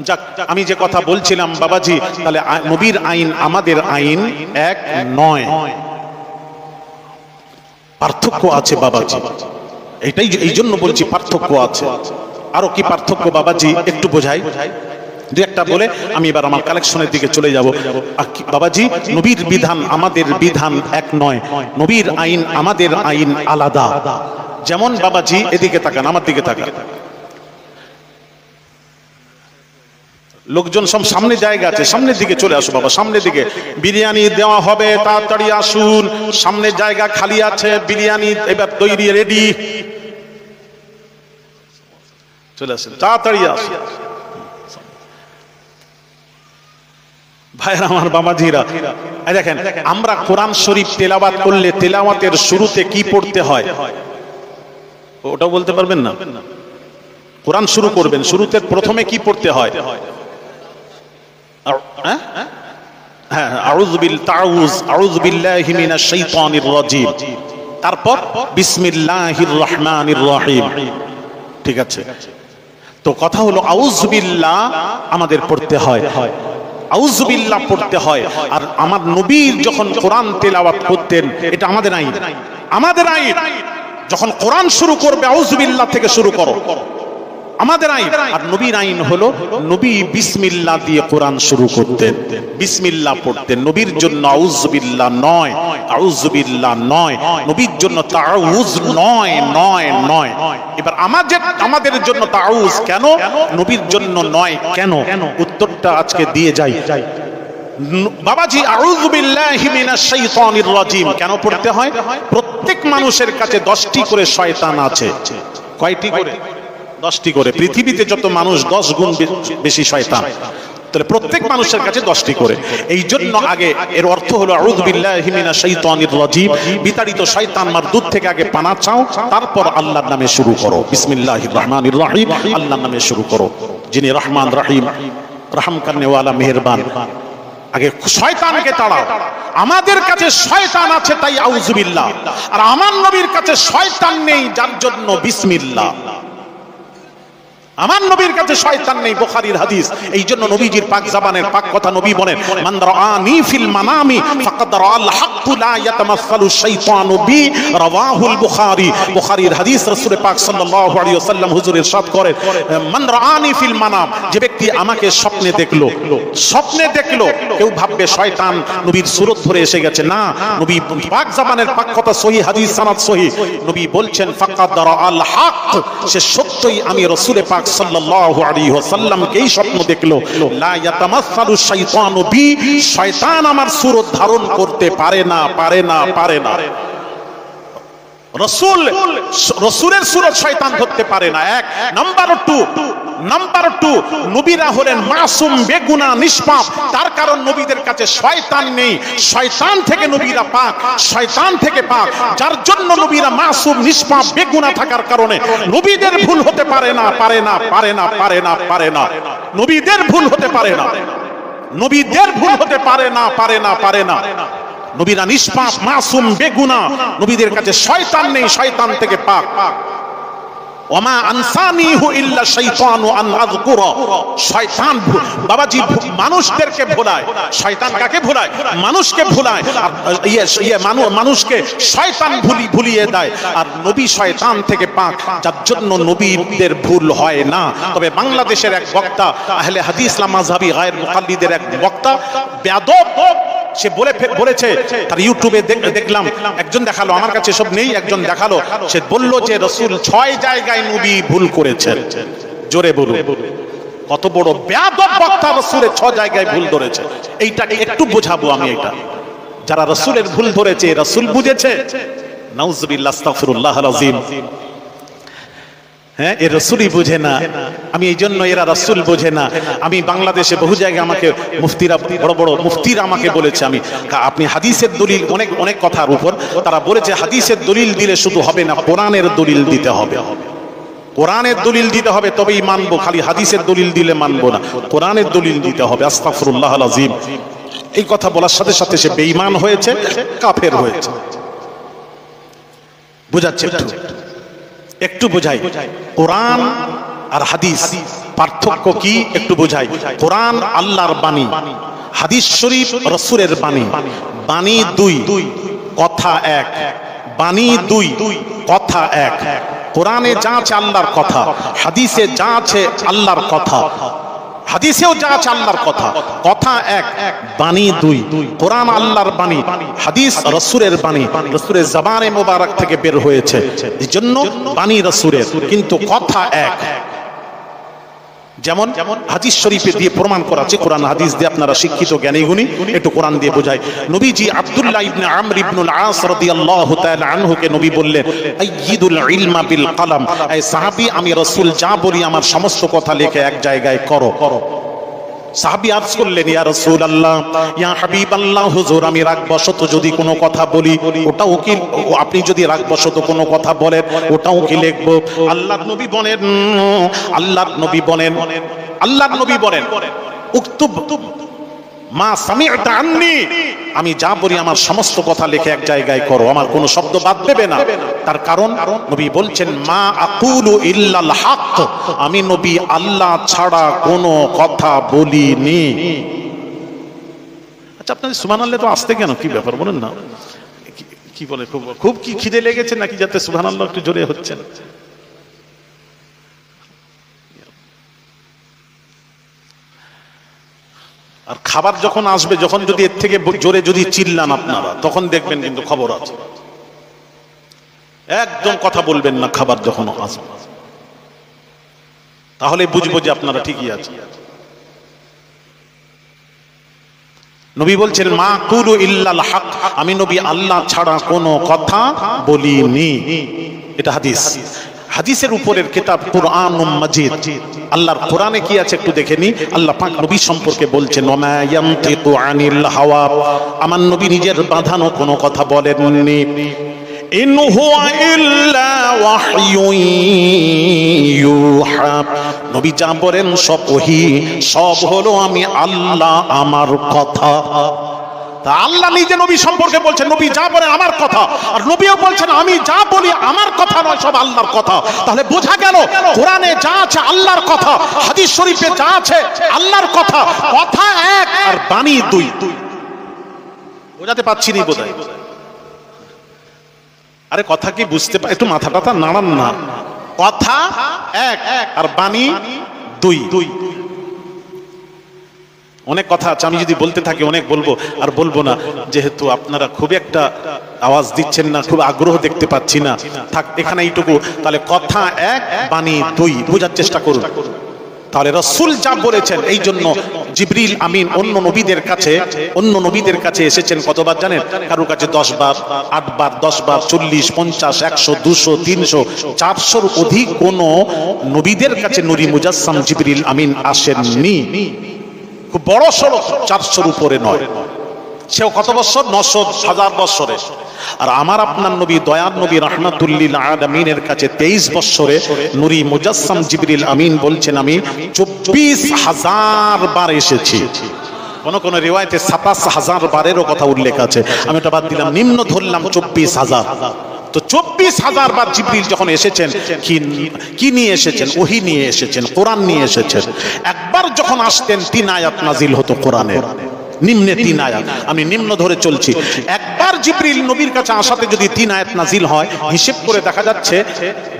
যাক আমি যে কথা বলছিলাম বাবাজি, তাহলে নবীর আইন আমাদের আইন এক নয়, পার্থক্য আছে বাবাজি। এটাই এই জন্য বলছি পার্থক্য আছে। আরো কি পার্থক্য বাবাজি একটু বোঝাই। দু একটা বলে আমি এবার আমার কালেকশনের দিকে চলে যাব। বাবাজি, নবীর বিধান আমাদের বিধান এক নয়, নবীর আইন আমাদের আইন আলাদা। যেমন বাবাজি এদিকে তাকান, আমার দিকে তাকান, লোকজন সব সামনে জায়গা আছে, সামনের দিকে চলে আসো বাবা, সামনের দিকে বিরিয়ানি দেওয়া হবে, তাড়াতাড়ি আসুন, সামনে জায়গা খালি আছে, বিরিয়ানি এবার তৈরি রেডি, চলে আসেন, তাড়াতাড়ি আসুন ভাইরা আমার, বাবাজিরা। দেখেন, আমরা কোরআন শরীফ তেলাওয়াত করলে তেলাওয়াতের শুরুতে কি পড়তে হয় ওটাও বলতে পারবেন না? কোরআন শুরু করবেন, শুরুতে প্রথমে কি পড়তে হয়? আউযু বিল্লাহি মিনাশ শাইতানির রাজীম, তারপর বিসমিল্লাহির রহমানির রহিম। ঠিক আছে, তো কথা হলো আউযু বিল্লাহ আমাদের পড়তে হয়, আউযু বিল্লাহ পড়তে হয়। আর আমার নবীর যখন কোরআন তেলাওয়াত করতেন, এটা আমাদের আইন, আমাদের আইন। যখন কোরআন শুরু করবে আউযু বিল্লাহ থেকে শুরু করো, আমাদের আইন। আর নবীর আইন হলো নবী বিসমিল্লাহ দিয়ে কোরআন শুরু করতেন, বিসমিল্লাহ পড়তেন। নবীর জন্য আউযু বিল্লাহ নয়, আউযু বিল্লাহ নয়, নবীর জন্য তাউজ নয়, নয়, নয়। এবার আমাদের জন্য তাউজ কেন, নবীর জন্য নয় কেন? উত্তরটা আজকে দিয়ে যাই। বাবাজি, আউযু বিল্লাহি মিনাশ শাইতানির রাজীম কেন পড়তে হয়? প্রত্যেক মানুষের কাছে 10টি করে শয়তান আছে। কয়টি করে? 10টি করে। পৃথিবীতে যত মানুষ 10 গুণ বেশি শয়তান, তাহলে প্রত্যেক মানুষের কাছে 10টি করে। এই জন্য আগে এর অর্থ হলো আউযু বিল্লাহি মিনাশ শাইতানির রাজীম, বিতাড়িত শয়তান মারদুদ থেকে আগে পানা চাও, তারপর আল্লাহর নামে শুরু করো, বিসমিল্লাহির রহমানির রহিম, আল্লাহর নামে শুরু করো, যিনি রহমান রহিম, রহম করনে ওয়ালা মেহেরবান। আগে শয়তানকে তাড়াও। আমাদের কাছে শয়তান আছে তাই আউযু বিল্লাহ, আর আমার নবীর কাছে শয়তান নেই যার জন্য বিসমিল্লাহ। আমার নবীর কাছে শয়তান নেই, বুখারীর হাদিস। এই জন্য নবীজির পাক জবানের পাক কথা নবী বলেন, মান রাআনি ফিল মানামি ফাকাদ রাআল হাক্কু লা ইয়াতামাসসালু শাইতানু বি, রাওয়াহুল বুখারী। বুখারীর হাদিস, রাসূল পাক সাল্লাল্লাহু আলাইহি ওয়াসাল্লাম হুজুর ইরশাদ করেন, মান রাআনি ফিল মানাম, যে ব্যক্তি আমাকে স্বপ্নে দেখলো, স্বপ্নে দেখলো, কেউ ভাববে শয়তান নবীর সুরত ধরে এসে গেছে, না, নবী পাক জবানের পাক কথা সহিহ, হাদিস সানাদ সহিহ। নবী বলছেন ফাকাদ রাআল হক, সে সত্যই আমি রাসূল পাক সাল্লাল্লাহু আলাইহি ওয়াসাল্লামকেই স্বপ্ন দেখলো। লা ইয়াতামাসসালু শাইতানু বি, শয়তান আমার সুরত ধারণ করতে পারে না, পারে না, পারে না। রাসূলের সুরত শয়তান ধরতে পারে না। এক নাম্বার 2, নবীরা হলেন মাসুম, বেগুনাহ, নিষ্পাপ। তার কারণ নবীদের কাছে শয়তান নেই, শয়তান থেকে নবীরা পাক, শয়তান থেকে পাক। যার জন্য নবীরা মাসুম, নিষ্পাপ, বেগুনাহ থাকার কারণে নবীদের ভুল হতে পারে না, পারে না, পারে না, পারে না, পারে না। নবীদের ভুল হতে পারে না, নবীদের ভুল হতে পারে না, পারে না, পারে না। নবীরা নিষ্পাপ, মাসুম, বেগুনাহ, নবীদের কাছে শয়তান নেই, শয়তান থেকে পাক। ওমা আনসানিহু ইল্লা শাইতানু আন আযকুরা, শয়তান বাবাজি মানুষদেরকে ভোলায়। শয়তান কাকে ভোলায়? মানুষকে ভোলায়। মানুষকে শয়তান ভুলিয়ে দেয়। আর নবী শয়তান থেকে পাক, যার জন্য নবীদের ভুল হয় না। তবে বাংলাদেশের এক বক্তা, আহলে হাদিস মাযহাবী গায়র মুকাল্লিদের এক বক্তা, বেয়াদব, সে বলেছে, তার ইউটিউবে দেখলাম, একজন দেখালো, আমার কাছে সব নেই, একজন দেখালো, সে বলল যে রাসূল 6 জায়গায় নবী ভুল করেছেন। জোরে বলুন, কত বড় বেয়াদব বক্তা! রাসূলের 6 জায়গায় ভুল ধরেছে। এইটাকে একটু বোঝাবো আমি। এটা যারা রাসূলের ভুল ধরেছে, রাসূল বুঝেছে? নাউযুবিল্লাহ, আস্তাগফিরুল্লাহল আযীম। হ্যাঁ, এ রাসূলই বুঝে না। আমি এই জন্য এরা রাসূল বোঝে না। আমি বাংলাদেশে বহু জায়গায় আমাকে মুফতিরা, বড় বড় মুফতিরা আমাকে বলেছে, আপনি হাদিসের দলিল, অনেক কথার উপর তারা বলেছে হাদিসের দলিল দিলে শুধু হবে না, কোরআনের দলিল দিতে হবে। কোরআনের দলিল দিতে হবে, তবেই মানবো। খালি হাদিসের দলিল দিলে মানবো না, কোরআনের দলিল দিতে হবে। আস্তাগফিরুল্লাহল আযীম। এই কথা বলার সাথে সাথে সে বেঈমান হয়েছে, কাফের হয়েছে। বুঝাচ্ছে একটু বোঝাই। কোরআন আর হাদিস পার্থক্য কি একটু বোঝাই। কোরআন আল্লাহর বাণী, হাদিস শরীফ রাসূলের বাণী। বাণী 2, কথা 1। বাণী 2, কথা 1। কোরআনে যা আছে আল্লাহর কথা, হাদিসে যা আছে আল্লাহর কথা। হাদিসেও যা আছে আল্লাহর কথা, কথা এক, বাণী দুই। কোরআন আল্লাহর বাণী, হাদিস রাসূলের বাণী, রাসূলের জবানে মোবারক থেকে বের হয়েছে, এজন্য বাণী রাসূলের, কিন্তু কথা এক। যেমন হাদিস শরীফে দিয়ে প্রমাণ করা আছে, কোরআন হাদিস দিয়ে আপনারা শিক্ষিত জ্ঞানী গুণী, একটু কোরআন দিয়ে বোঝায়। নবীজি আব্দুল্লাহ ইবনে আমর ইবনুল আস রাদিয়াল্লাহু তাআলা আনহুকে নবী বললেন, আইয়িদুল ইলমা বিল কলম, এই সাহাবী আমি রাসূল যা বলি আমার সমস্ত কথা লিখে এক জায়গায় করো। সাহাবী আরজ করলেন, ইয়া রাসূলুল্লাহ, ইয়া হাবিবাল্লাহ, হুজুর আমি রাগবশত যদি কোনো কথা বলি ওটাও কি, আপনি যদি রাগবশত কোনো কথা বলেন ওটাও কি লিখব? আল্লাহর নবী বলেন, আল্লাহর নবী বলেন উক্তুব মা সামি'তা আন্নি, আমি যা বলি আমার সমস্ত কথা লিখে এক জায়গায় করো, আমার কোনো শব্দ বাদ দেবে না। তার কারণ নবী বলছেন, মা আকুলু ইল্লাল হক, আমি নবী আল্লাহ ছাড়া কোনো কথা বলিনি। আচ্ছা, আপনাদের সুবহানাল্লাহ তো আসতে কেন, কি ব্যাপার বলেন না? কি বলে, খুব কি খিদে লেগেছে নাকি যাতে সুবহানাল্লাহ একটু জোরে হচ্ছে? আর খাবার যখন আসবে, যখন যদি এর থেকে জোরে যদি চিল্লান আপনারা, তখন দেখবেন কিন্তু খবর আছে। একদম কথা বলবেন না খাবার যখন আসবে, তাহলে বুঝবো যে আপনারা ঠিকই আছে। নবী বলছেন, মা কুলু ইল্লাল হক, আমি নবী আল্লাহ ছাড়া কোনো কথা বলিনি। এটা হাদিস। হাদিসের উপরের কিতাব কুরআনুম মাজিদ, আল্লাহর কোরআনে কি আছে একটু দেখে নি। আল্লাহ পাক নবী সম্পর্কে বলছেন, ওয়া মা ইয়ানতিকু আনিল হাওয়া, আমার নবী নিজের বাঁধানো কোনো কথা বলেননি। ইন হুয়া ইল্লা ওয়াহয়ুন ইউহা, নবী যা বলেন সব ওহী, সব হলো আমি আল্লাহ আমার কথা। আল্লাহ নিজে নবী সম্পর্কে বলছেন, নবী যা বলে আমার কথা, আর নবীও বলছেন আমি যা বলি আমার কথা নয়, সব আল্লাহর কথা। তাহলে বোঝা গেল কোরআনে যা আছে আল্লাহর কথা, হাদিস শরীফে যা আছে আল্লাহর কথা, কথা এক আর বাণী দুই। বোঝাতে পারছি নি বোধহয়? আরে কথা কি বুঝতে পারে? একটু মাথা টাথা নাড়ান না। কথা এক আর বাণী দুই। অনেক কথা আছে, আমি যদি বলতে থাকি অনেক বলবো, আর বলবো না, যেহেতু আপনারা খুব একটা আওয়াজ দিচ্ছেন না, খুব আগ্রহ দেখতে পাচ্ছি না, থাক এখানে এইটুকু। তাহলে কথা এক, বাণী দুই, বোঝার চেষ্টা করুন। তাহলে রাসূল যা বলেছেন, এই জন্য জিবরিল আমিন অন্য নবীদের কাছে এসেছেন কতবার জানেন? কারোর কাছে 10 বার, 8 বার, 10 বার, 40, 50, 100, 200, 300, 400 অধিক কোন নবীদের কাছে নূরি মুজাসসাম জিবরিল আমিন আসেননি। খুব বড় সড়ো 400-র উপরে নয়। সেও কত বছর? 900, 1000 বছরে। আর আমার আপনার নবী, দয়ার নবী রাহমাতুল্লিল আলামিনের কাছে 23 বছরে নূরি মুজাসসাম জিবরিল আমিন বলছেন, আমি 24,000 বার এসেছি। কোন রিওয়ায়েতে 27,000 বারেরও কথা উল্লেখ আছে, আমি ওটা বাদ দিলাম, নিম্ন ধরলাম 24,000। তো 24,000 বার জিবরিল যখন এসেছেন, কি নিয়ে এসেছেন? ওহী নিয়ে এসেছেন, কোরআন নিয়ে এসেছেন। একবার যখন আসতেন 3 আয়াত নাজিল হতো কোরআনের, নিম্নে 3 আয়াত, আমি নিম্ন ধরে চলছি। একবার জিবরিল নবীর কাছে আসাতে যদি 3 আয়াত নাজিল হয়, হিসেব করে দেখা যাচ্ছে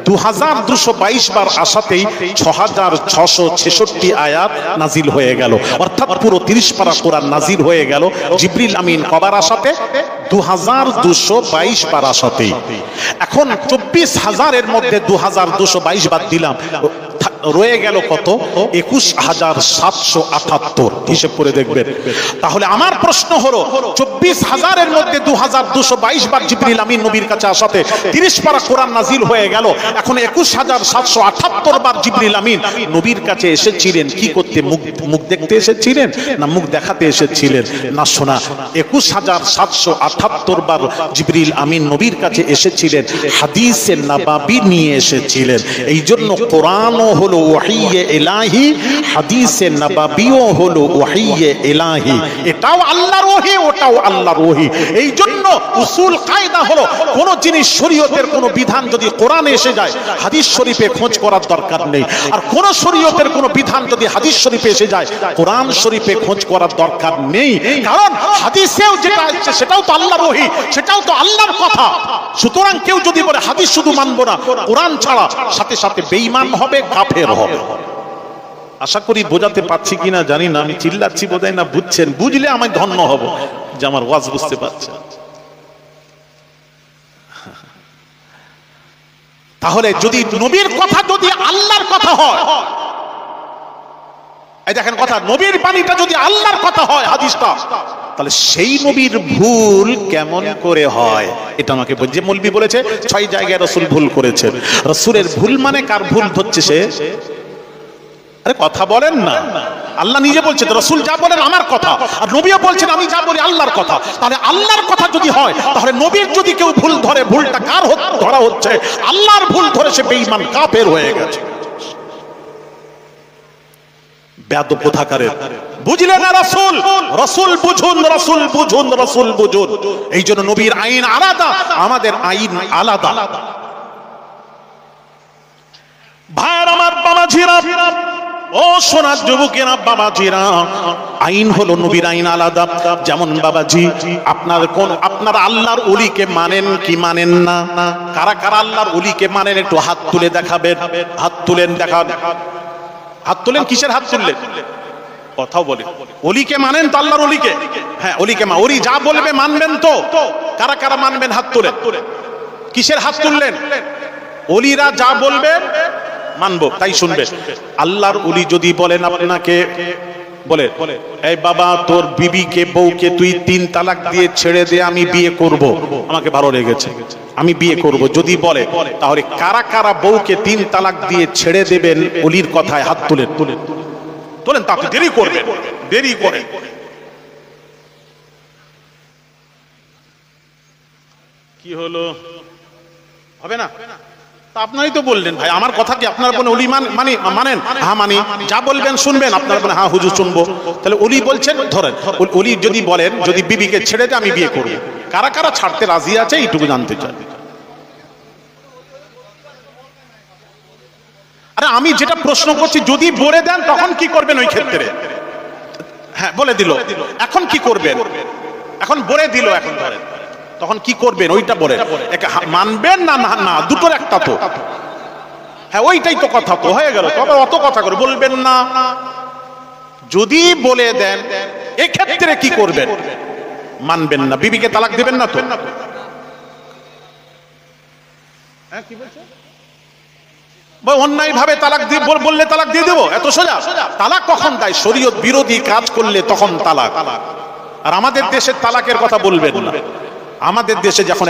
2222 বার আসাতেই 6666 আয়াত নাজিল হয়ে গেল, অর্থাৎ পুরো 30 পারা কোরআন নাজিল হয়ে গেল জিবরিল আমিন কবার আসাতে? 2222 বার আসাতেই। এখন 24,000 এর মধ্যে 2222 বাদ দিলাম, রয়ে গেল কত? 21,778। হিসেব করে দেখবেন। তাহলে আমার প্রশ্ন হলো, 24,000 এর মধ্যে 2222 বার জিবরিল আমিন নবীর কাছে আসাতে 30 পারা কোরআন নাজিল হয়ে গেল। এখন 21,778 বার জিবরিল আমিন নবীর কাছে এসেছিলেন কি করতে? মুখ দেখতে এসেছিলেন না মুখ দেখাতে এসেছিলেন? না শোনা, 21,778 বার জিবরিল আমিন নবীর কাছে এসেছিলেন, হাদিসে নববী নিয়ে এসেছিলেন। এই জন্য কোরআনও হলো ওহীয়ে ইলাহি, হাদিসে নববীও হলো ওহীয়ে ইলাহি। এটাও আল্লাহর ওহী, ওটাও আল্লাহর ওহী। এই জন্য উসুল কায়দা হলো, কোন জিনিস শরীয়তের কোন বিধান যদি কোরআনে এসে যায়, হাদিস শরীফে খোঁজ করার দরকার নেই। আর কোন শরীয়তের কোন বিধান যদি হাদিস শরীফে এসে যায়, কোরআন শরীফে খোঁজ করার দরকার নেই। কারণ হাদিসেও যেটা আছে সেটাও তো আল্লাহর ওহী, সেটাও তো আল্লাহর কথা। সুতরাং কেউ যদি বলে হাদিস শুধু মানবো না, কোরআন ছাড়া, সাথে সাথে বেঈমান হবে, কাফের হবে। আশা করি বোঝাতে পারছি কিনা জানি না, আমি চিল্লাচ্ছি বোধহয় না বুঝছেন, বুঝলে আমি ধন্য হব যে আমার ওয়াজ বুঝতে পারছে। তাহলে যদি নবীর কথা যদি আল্লাহর কথা হয়, এই দেখেন কথা, নবীর বাণীটা যদি আল্লাহর কথা হয় হাদিসটা, তাহলে সেই নবীর ভুল কেমন করে হয়? এটা আমাকে যে মৌলবি বলেছে 6 জায়গায় রাসূল ভুল করেছে। রাসূলের ভুল মানে কার ভুল ধরছে সে? আরে কথা বলেন না, আল্লাহ নিজে বলছেন রাসূল যা বলেন আমার কথা, আর নবীও বলছেন আমি যা বলি আল্লাহর কথা। তাহলে আল্লাহর কথা যদি হয়, তাহলে নবীর যদি কেউ ভুল ধরে, ভুলটা কার ধরা হচ্ছে? আল্লাহর ভুল ধরে সে বেঈমান কাফের হয়ে গেছে। বেয়াদব কোথাকারে, বুঝলেন না? রাসূল রাসূল বুঝুন, রাসূল বুঝুন, রাসূল বুঝুন। এই জন্য নবীর আইন আলাদা, আমাদের আইন আলাদা। ভাইরা আমার, বাবাজিরা, ও সোনার যুবকেরা, বাবাজিরা, আইন হলো নবীর আইন আলাদা। যেমন বাবাজি, আপনারা আল্লাহর ওলিকে মানেন কি মানেন না? কারা কারা আল্লাহর ওলিকে মানেন একটু হাত তুলে দেখাবেন। হাত তুলেন, দেখান। হাত তুলেন। কিসের হাত তুললেন? কথাও বলে ওলিকে মানেন তো? আল্লাহর ওলিকে? হ্যাঁ, ওলিকে ওলি যা বলবে মানবেন তো? কারা কারা মানবেন হাত তুলেন। কিসের হাত তুললেন? ওলিরা যা বলবে মানবো, তাই শুনবে। আল্লাহর ওলি যদি বলেন আপনাকে, বলে এই বাবা তোর বিবিকে, বউকে তুই 3 তালাক দিয়ে ছেড়ে দে, আমি বিয়ে করব, আমাকে ভালো লেগেছে, আমি বিয়ে করব, যদি বলে, তাহলে কারা কারা বউকে 3 তালাক দিয়ে ছেড়ে দেবেন ওলির কথায়? হাত তুলেন, তুলেন, তুলেন। তাকে দেরি করবেন, দেরি করে। কি হলো? হবে না? আপনারই তো বললেন ভাই, আমার কথা কি আপনার বোন ওলি মানেন? হ্যাঁ মানি। যা বলবেন শুনবেন? আপনার বোন হ্যাঁ হুজুর শুনবো। তাহলে ওলি বলছেন, ধরেন ওলি যদি বলেন যদি বিবিকে ছেড়ে দে আমি বিয়ে করব, কারা কারা ছাড়তে রাজি আছে এইটুকু জানতে চাই। আরে আমি যেটা প্রশ্ন করছি, যদি বলে দেন তখন কি করবেন ওই ক্ষেত্রে? হ্যাঁ বলে দিল, এখন কি করবেন? এখন বলে দিল, এখন ধরেন তখন কি করবেন ওইটা বলেন। মানবেন না না দুটোর একটা তো? হ্যাঁ ওইটাই তো কথা, তো হয়ে গেল। তবে অত কথা করে বলবেন না। যদি বলে দেন এক্ষেত্রে কি করবেন? মানবেন না, বিবিকে তালাক দিবেন না তো? হ্যাঁ কি বলছেন? অন্যায় ভাবে তালাক বললে তালাক দিয়ে দেবো, এত সোজা? তালাক কখন দেয়? শরীয়ত বিরোধী কাজ করলে তখন তালাক। আর আমাদের দেশের তালাকের কথা বলবেন না। আমাদের দেশে যখন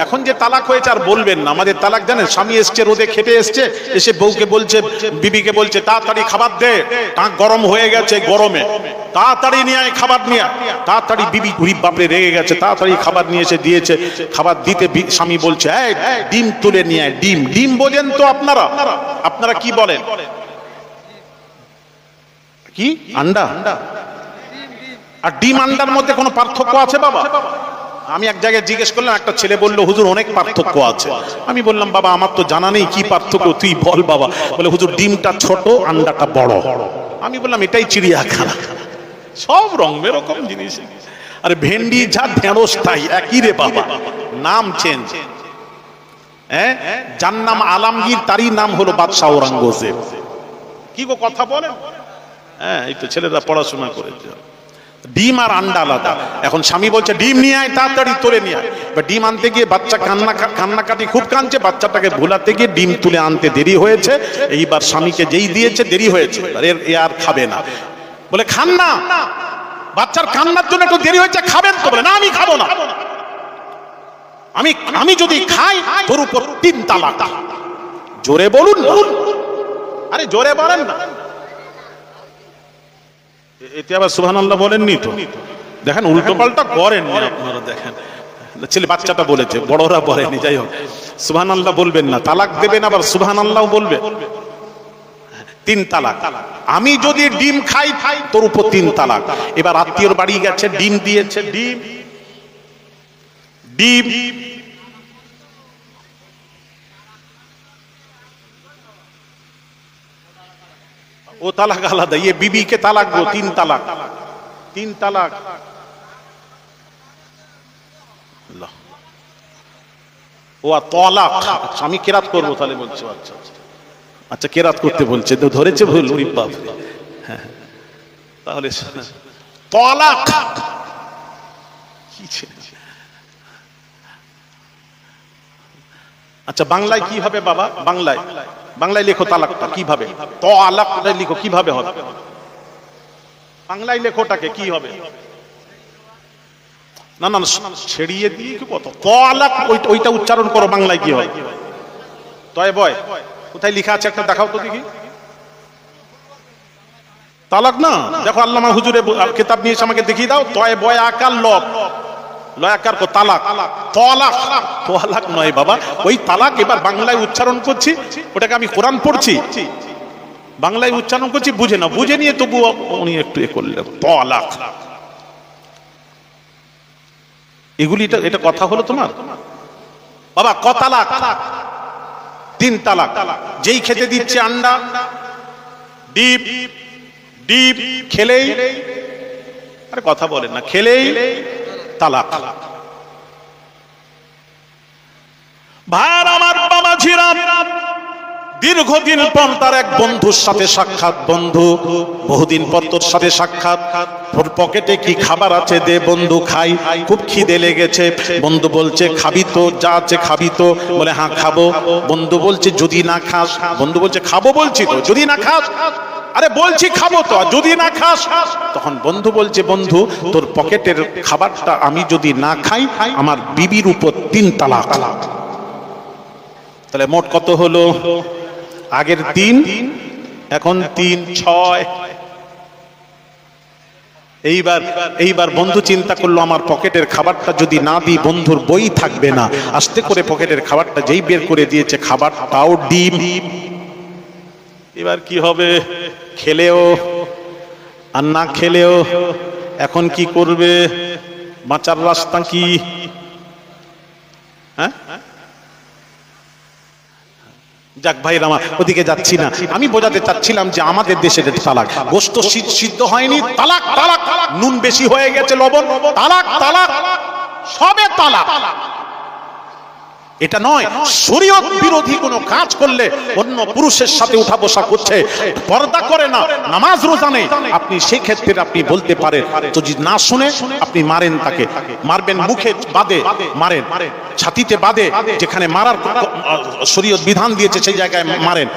এখন যে তালাক হয়েছে আর বলবেন না। আমাদের তালাক জানেন, স্বামী এসছে রোদে খেটে এসছে, এসে বউকে বলছে, বিবিকে বলছে তাড়াতাড়ি খাবার দে, টাক গরম হয়ে গেছে, গরমে তাড়াতাড়ি নিয়ে আয় খাবার নিয়ে। তাড়াতাড়ি বিবি গরিব বাপরে রেগে গেছে, তাড়াতাড়ি খাবার নিয়ে এসে দিয়েছে। খাবার দিতে স্বামী বলছে এই ডিম তুলে নিয়ে আয়। ডিম, ডিম বোঝেন তো আপনারা কি বলেন? কি আন্ডা? আর ডিম আন্ডার মধ্যে কোনো পার্থক্য আছে বাবা? আমি এক জায়গায় জিজ্ঞেস করলাম, একটা ছেলে বললো হুজুর অনেক পার্থক্য আছে। আমি বললাম বাবা আমার তো জানা নেই কি পার্থক্য, তুই বল বাবা। বলে হুজুর ডিমটা ছোট, আন্ডাটা বড়। আমি বললাম এটাই চিড়িয়াখানা, সব রং এরকম জিনিস। আরে ভেন্ডি যা ঢেঁড়স তাই একই রে বাবা, নাম চেঞ্জ। হ্যাঁ, যার নাম আলমগীর তারই নাম হলো বাদশাহ ঔরঙ্গজেব। কি গো কথা বলেন? হ্যাঁ এই তো ছেলেরা পড়াশোনা করেছে। ডিম আর আন্ডা আলাদা। এখন স্বামী বলছে ডিম নিয়ে আয়, তাড়াতাড়ি তুলে নিয়ে আয়। ডিম আনতে গিয়ে বাচ্চা কান্নাকাটি খুব কাঁদছে, বাচ্চাটাকে ভুলাতে গিয়ে ডিম তুলে আনতে দেরি হয়েছে। এইবার স্বামীকে যেই দিয়েছে দেরি হয়েছে, আর খাবে না। বলে খান না, বাচ্চার কান্নার জন্য একটু দেরি হয়েছে, খাবেন তো? বলে না আমি খাবো না, আমি যদি খাই তোর উপর 3 তালাক। জোরে বলুন। আরে জোরে বলেন না। এতে আবার সুবহানাল্লাহ বলেননি তো? দেখেন উল্টো পাল্টা করেন আপনারা। দেখেন ছেলে বাচ্চাটা বলেছে, বড়রা বলেনি। যাই হোক, সুবহানাল্লাহ বলবেন না, তালাক দেবেন আবার সুবহানাল্লাহ বলবে। 3 তালাক। আমি যদি ডিম খাই তোর উপর 3 তালাক। এবার আত্মীয়র বাড়ি গেছে, ডিম দিয়েছে, ডিম ও তালাক আলাদা। ये बीबी के तालाक दो, 3 तालाक, 3 तालाक। ও তালাক আমি কিরাত করবো তাহলে বলছো? আচ্ছা আচ্ছা কেরাত করতে বলছে তো ধরেছে ভুল, ওই বাপ। হ্যাঁ তাহলে তালাক কি ছিল? আচ্ছা বাংলায় কি হবে বাবা? বাংলায় লেখো তালাকটা কিভাবে, তালাকটা লিখো কিভাবে হবে? বাংলায় লেখোটাকে কি হবে? না না ছেড়িয়ে দিয়ে কি কত তালাক, ওইটা উচ্চারণ করো, বাংলায় কি হবে? তয় বয় কোথায় লেখা আছে একটা দেখাও তো দেখি। তালাক না, দেখো আল্লামা হুজুরে কিতাব নিয়ে আমাকে দেখিয়ে দাও। তয় বয় আকার লয়াকার কো তালাক, তালাক তালাক নয় বাবা, ওই তালাক এবার বাংলায় উচ্চারণ করছি, ওটাকে আমি কোরআন পড়ছি বাংলায় উচ্চারণ করছি, বুঝে না, বুঝে নিয়ে তবু উনি একটু এ করলেন তালাক। এগুলি এটা কথা হলো তোমার বাবা? ক তালাক? 3 তালাক। যেই খেতে দিচ্ছে আন্ডা, ডিপ ডিপ খেলেই, আরে কথা বলেন না, খেলেই তালাক। ভাইরা আমার, বাবাজিরা, দীর্ঘদিন পর তার এক বন্ধুর সাথে সাক্ষাৎ। বন্ধু, বহুদিন পর তোর সাথে সাক্ষাৎ, তোর পকেটে কি খাবার আছে দে বন্ধু খাই, খুব খিদে লেগেছে। বন্ধু বলছে খাবি তো, যা আছে খাবি তো? বলে হ্যাঁ খাবো। বন্ধু বলছে যদি না খাস? বন্ধু বলছে খাবো বলছি তো, যদি না খাস? আরে বলছি খাবো তো, যদি না খাস? তখন বন্ধু বলছে বন্ধু তোর পকেটের খাবারটা আমি যদি না খাই, আমার বিবির উপর 3 তালাক। তাহলে মোট কত হলো? আগের 3, এখন 3, 6। এইবার বন্ধু চিন্তা করলো আমার পকেটের খাবারটা যদি না দিই বন্ধুর বই থাকবে না। আস্তে করে পকেটের খাবারটা যেই বের করে দিয়েছে, খাবারটাও ডিম। এবার কি হবে? খেলেও আর না খেলেও এখন কি করবে? বাঁচার রাস্তা কি? হ্যাঁ যাক ভাই রামা, ওদিকে যাচ্ছি না, আমি বোঝাতে চাচ্ছিলাম যে আমাদের দেশে তালাক, গোশত সিদ্ধ হয়নি তালাক, তালাক নুন বেশি হয়ে গেছে লবণ তালাক, তালাক সবে তালাক। এটা নয়, শরীয়ত বিরোধী কোনো কাজ করলে অন্য পুরুষের সাথে উঠা বসা করছে, পর্দা করে না, নামাজ রোজা নেই, আপনি সেই ক্ষেত্রে আপনি বলতে পারেন, যদি না শুনে আপনি মারেন, তাকে মারবেন, মুখে বাদে মারেন, ছাতিতে বাদে, যেখানে মারার শরীয়ত বিধান দিয়েছে সেই জায়গায় মারেন।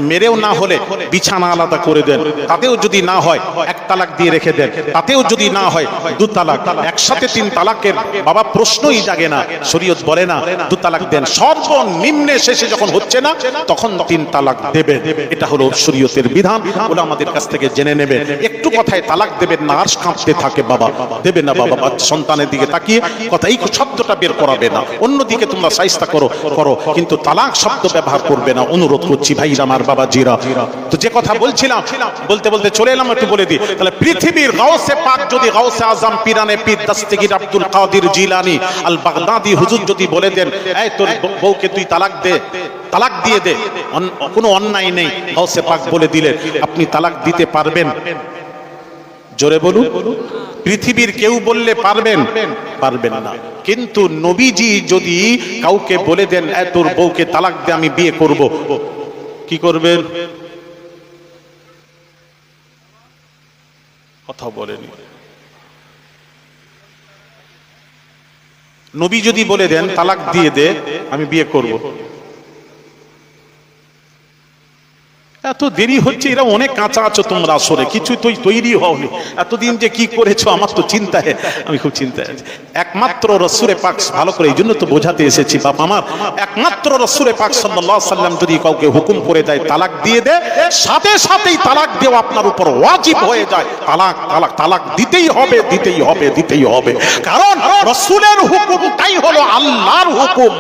মেরেও না হলে বিছানা আলাদা করে দেন, তাতেও যদি না হয় 1 তালাক দিয়ে রেখে দেন, তাতেও যদি না হয় 2 তালাক। একসাথে 3 তালাকের বাবা প্রশ্নই জাগে না, শরীয়ত বলে না 2 তালাক দেন, সর্বনিম্নে শেষে যখন হচ্ছে না তখন 3 তালাক দেবেন। এটা হলো শরীয়তের বিধান, ওটা আমাদের কাছ থেকে জেনে নেবেন। একটু কথায় তালাক দেবেন না, আর কাঁপতে থাকে বাবা, দেবে না বাবা, সন্তানের দিকে তাকিয়ে কথা এই শব্দটা বের করাবে না, অন্যদিকে তোমরা সাইস্তা করো, কিন্তু তালাক শব্দ ব্যবহার করবে না, অনুরোধ করছি ভাইরা আমার, বাবা জিরা। তো যে কথা বলছিলাম, বলতে বলতে চলে এলাম, একটু বলে দিই। তাহলে পৃথিবীর গাউসে পাক যদি গাউসে আজম পীরানে পীর দস্তগীর আব্দুল কাদের জিলানী আল বাগদাদি হুজুর যদি বলে দেন এই তোর বউকে তুই তালাক দে, তালাক দিয়ে দে, কোনো অন্যায় নেই, গাউসে পাক বলে দিলেন, আপনি তালাক দিতে পারবেন? জোরে বলুন। পৃথিবীর কেউ বললে পারবেন? পারবেন না। কিন্তু নবীজি যদি কাউকে বলে দেন এ তোর বউকে তালাক দে, আমি বিয়ে করব, কি করবেন? কথা বলেনি। নবী যদি বলে দেন তালাক দিয়ে দে, আমি বিয়ে করব, এত দেরি হচ্ছে, এরা অনেক কাঁচা আছো তোমরা, আসলে কিছু তৈরি হওনি, এতদিন যে কি করেছো আমার তো চিন্তায়, আমি খুব চিন্তায় আছি। একমাত্র রাসূলে পাক, ভালো করে এই জন্য তো বোঝাতে এসেছি বাপ আমার, একমাত্র রাসূলে পাক সাল্লাল্লাহু আলাইহি সাল্লাম যদি কাউকে হুকুম করে দেয় তালাক দিয়ে দে, সাথে সাথেই তালাক দেওয়া আপনার উপর ওয়াজিব হয়ে যায়। তালাক তালাক তালাক দিতেই হবে, দিতেই হবে, দিতেই হবে, কারণ রাসূলের হুকুমটাই হলো আল্লাহর হুকুম।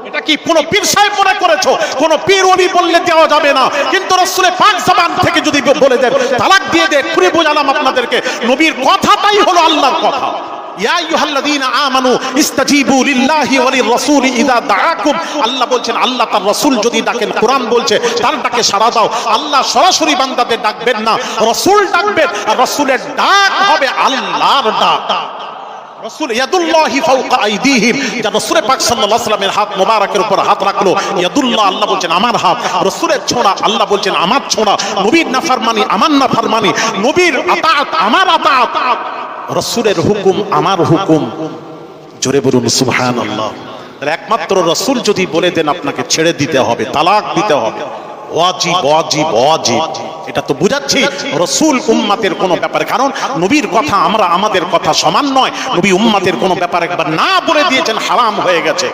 এটা কি কোন পীর সাহেব মনে করেছো? কোন পীর ওলি বললে দেওয়া যাবে না, কিন্তু রাসূলে পাক জবান থেকে যদি বলে দেন তালাক দিয়ে দে, পুরো বোঝালাম আপনাদেরকে, নবীর কথাটাই হলো আল্লাহর কথা। ইয়া আইয়ুহাল্লাযীনা আমানু ইসতাজিবু লিল্লাহি ওয়া লির-রাসূলি ইযা দাআকুম, আল্লাহ বলছেন আল্লাহ তার রাসূল যদি ডাকেন, কোরআন বলছে তার ডাকে সাড়া দাও। আল্লাহ সরাসরি বান্দাদের ডাকবেন না, রাসূল ডাকবেন, আর রাসূলের ডাক হবে আল্লাহর ডাক। রাসূল ইয়াদুল্লাহি ফাওকা আইদিহিম, যা রাসূল পাক সাল্লাল্লাহু আলাইহি ওয়াসাল্লামের হাত মোবারকের উপর হাত রাখলো, ইয়াদুল্লাহ আল্লাহ বলছেন আমার হাত, রাসূলের ছোঁয়া আল্লাহ বলছেন আমার ছোঁয়া, নবীর নাফরমানি আমার নাফরমানি, নবীর আতাত আমার আতাত, রাসূলের হুকুম আমার হুকুম। জোরে বলুন সুবহানাল্লাহ। একমাত্র রাসূল যদি বলে দেন আপনাকে ছেড়ে দিতে হবে, তালাক দিতে হবে, ওয়াজিব ওয়াজিব ওয়াজিব। এটা তো বুঝাচ্ছি রাসূল উম্মতের কোনো ব্যাপারে, কারণ নবীর কথা আমরা আমাদের কথা সমান নয়। নবী উম্মতের কোনো ব্যাপারে একবার না বলে দিয়েছেন হারাম হয়ে গেছে,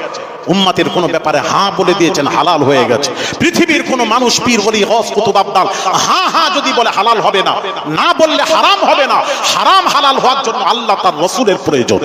উম্মতের কোনো ব্যাপারে হ্যাঁ বলে দিয়েছেন হালাল হয়ে গেছে। পৃথিবীর কোনো মানুষ পীর ওলি গওস কুতুব আবদাল হ্যাঁ হ্যাঁ যদি বলে হালাল হবে না, না বললে হারাম হবে না। হারাম হালাল হওয়ার জন্য আল্লাহ তার রাসূলের প্রয়োজন।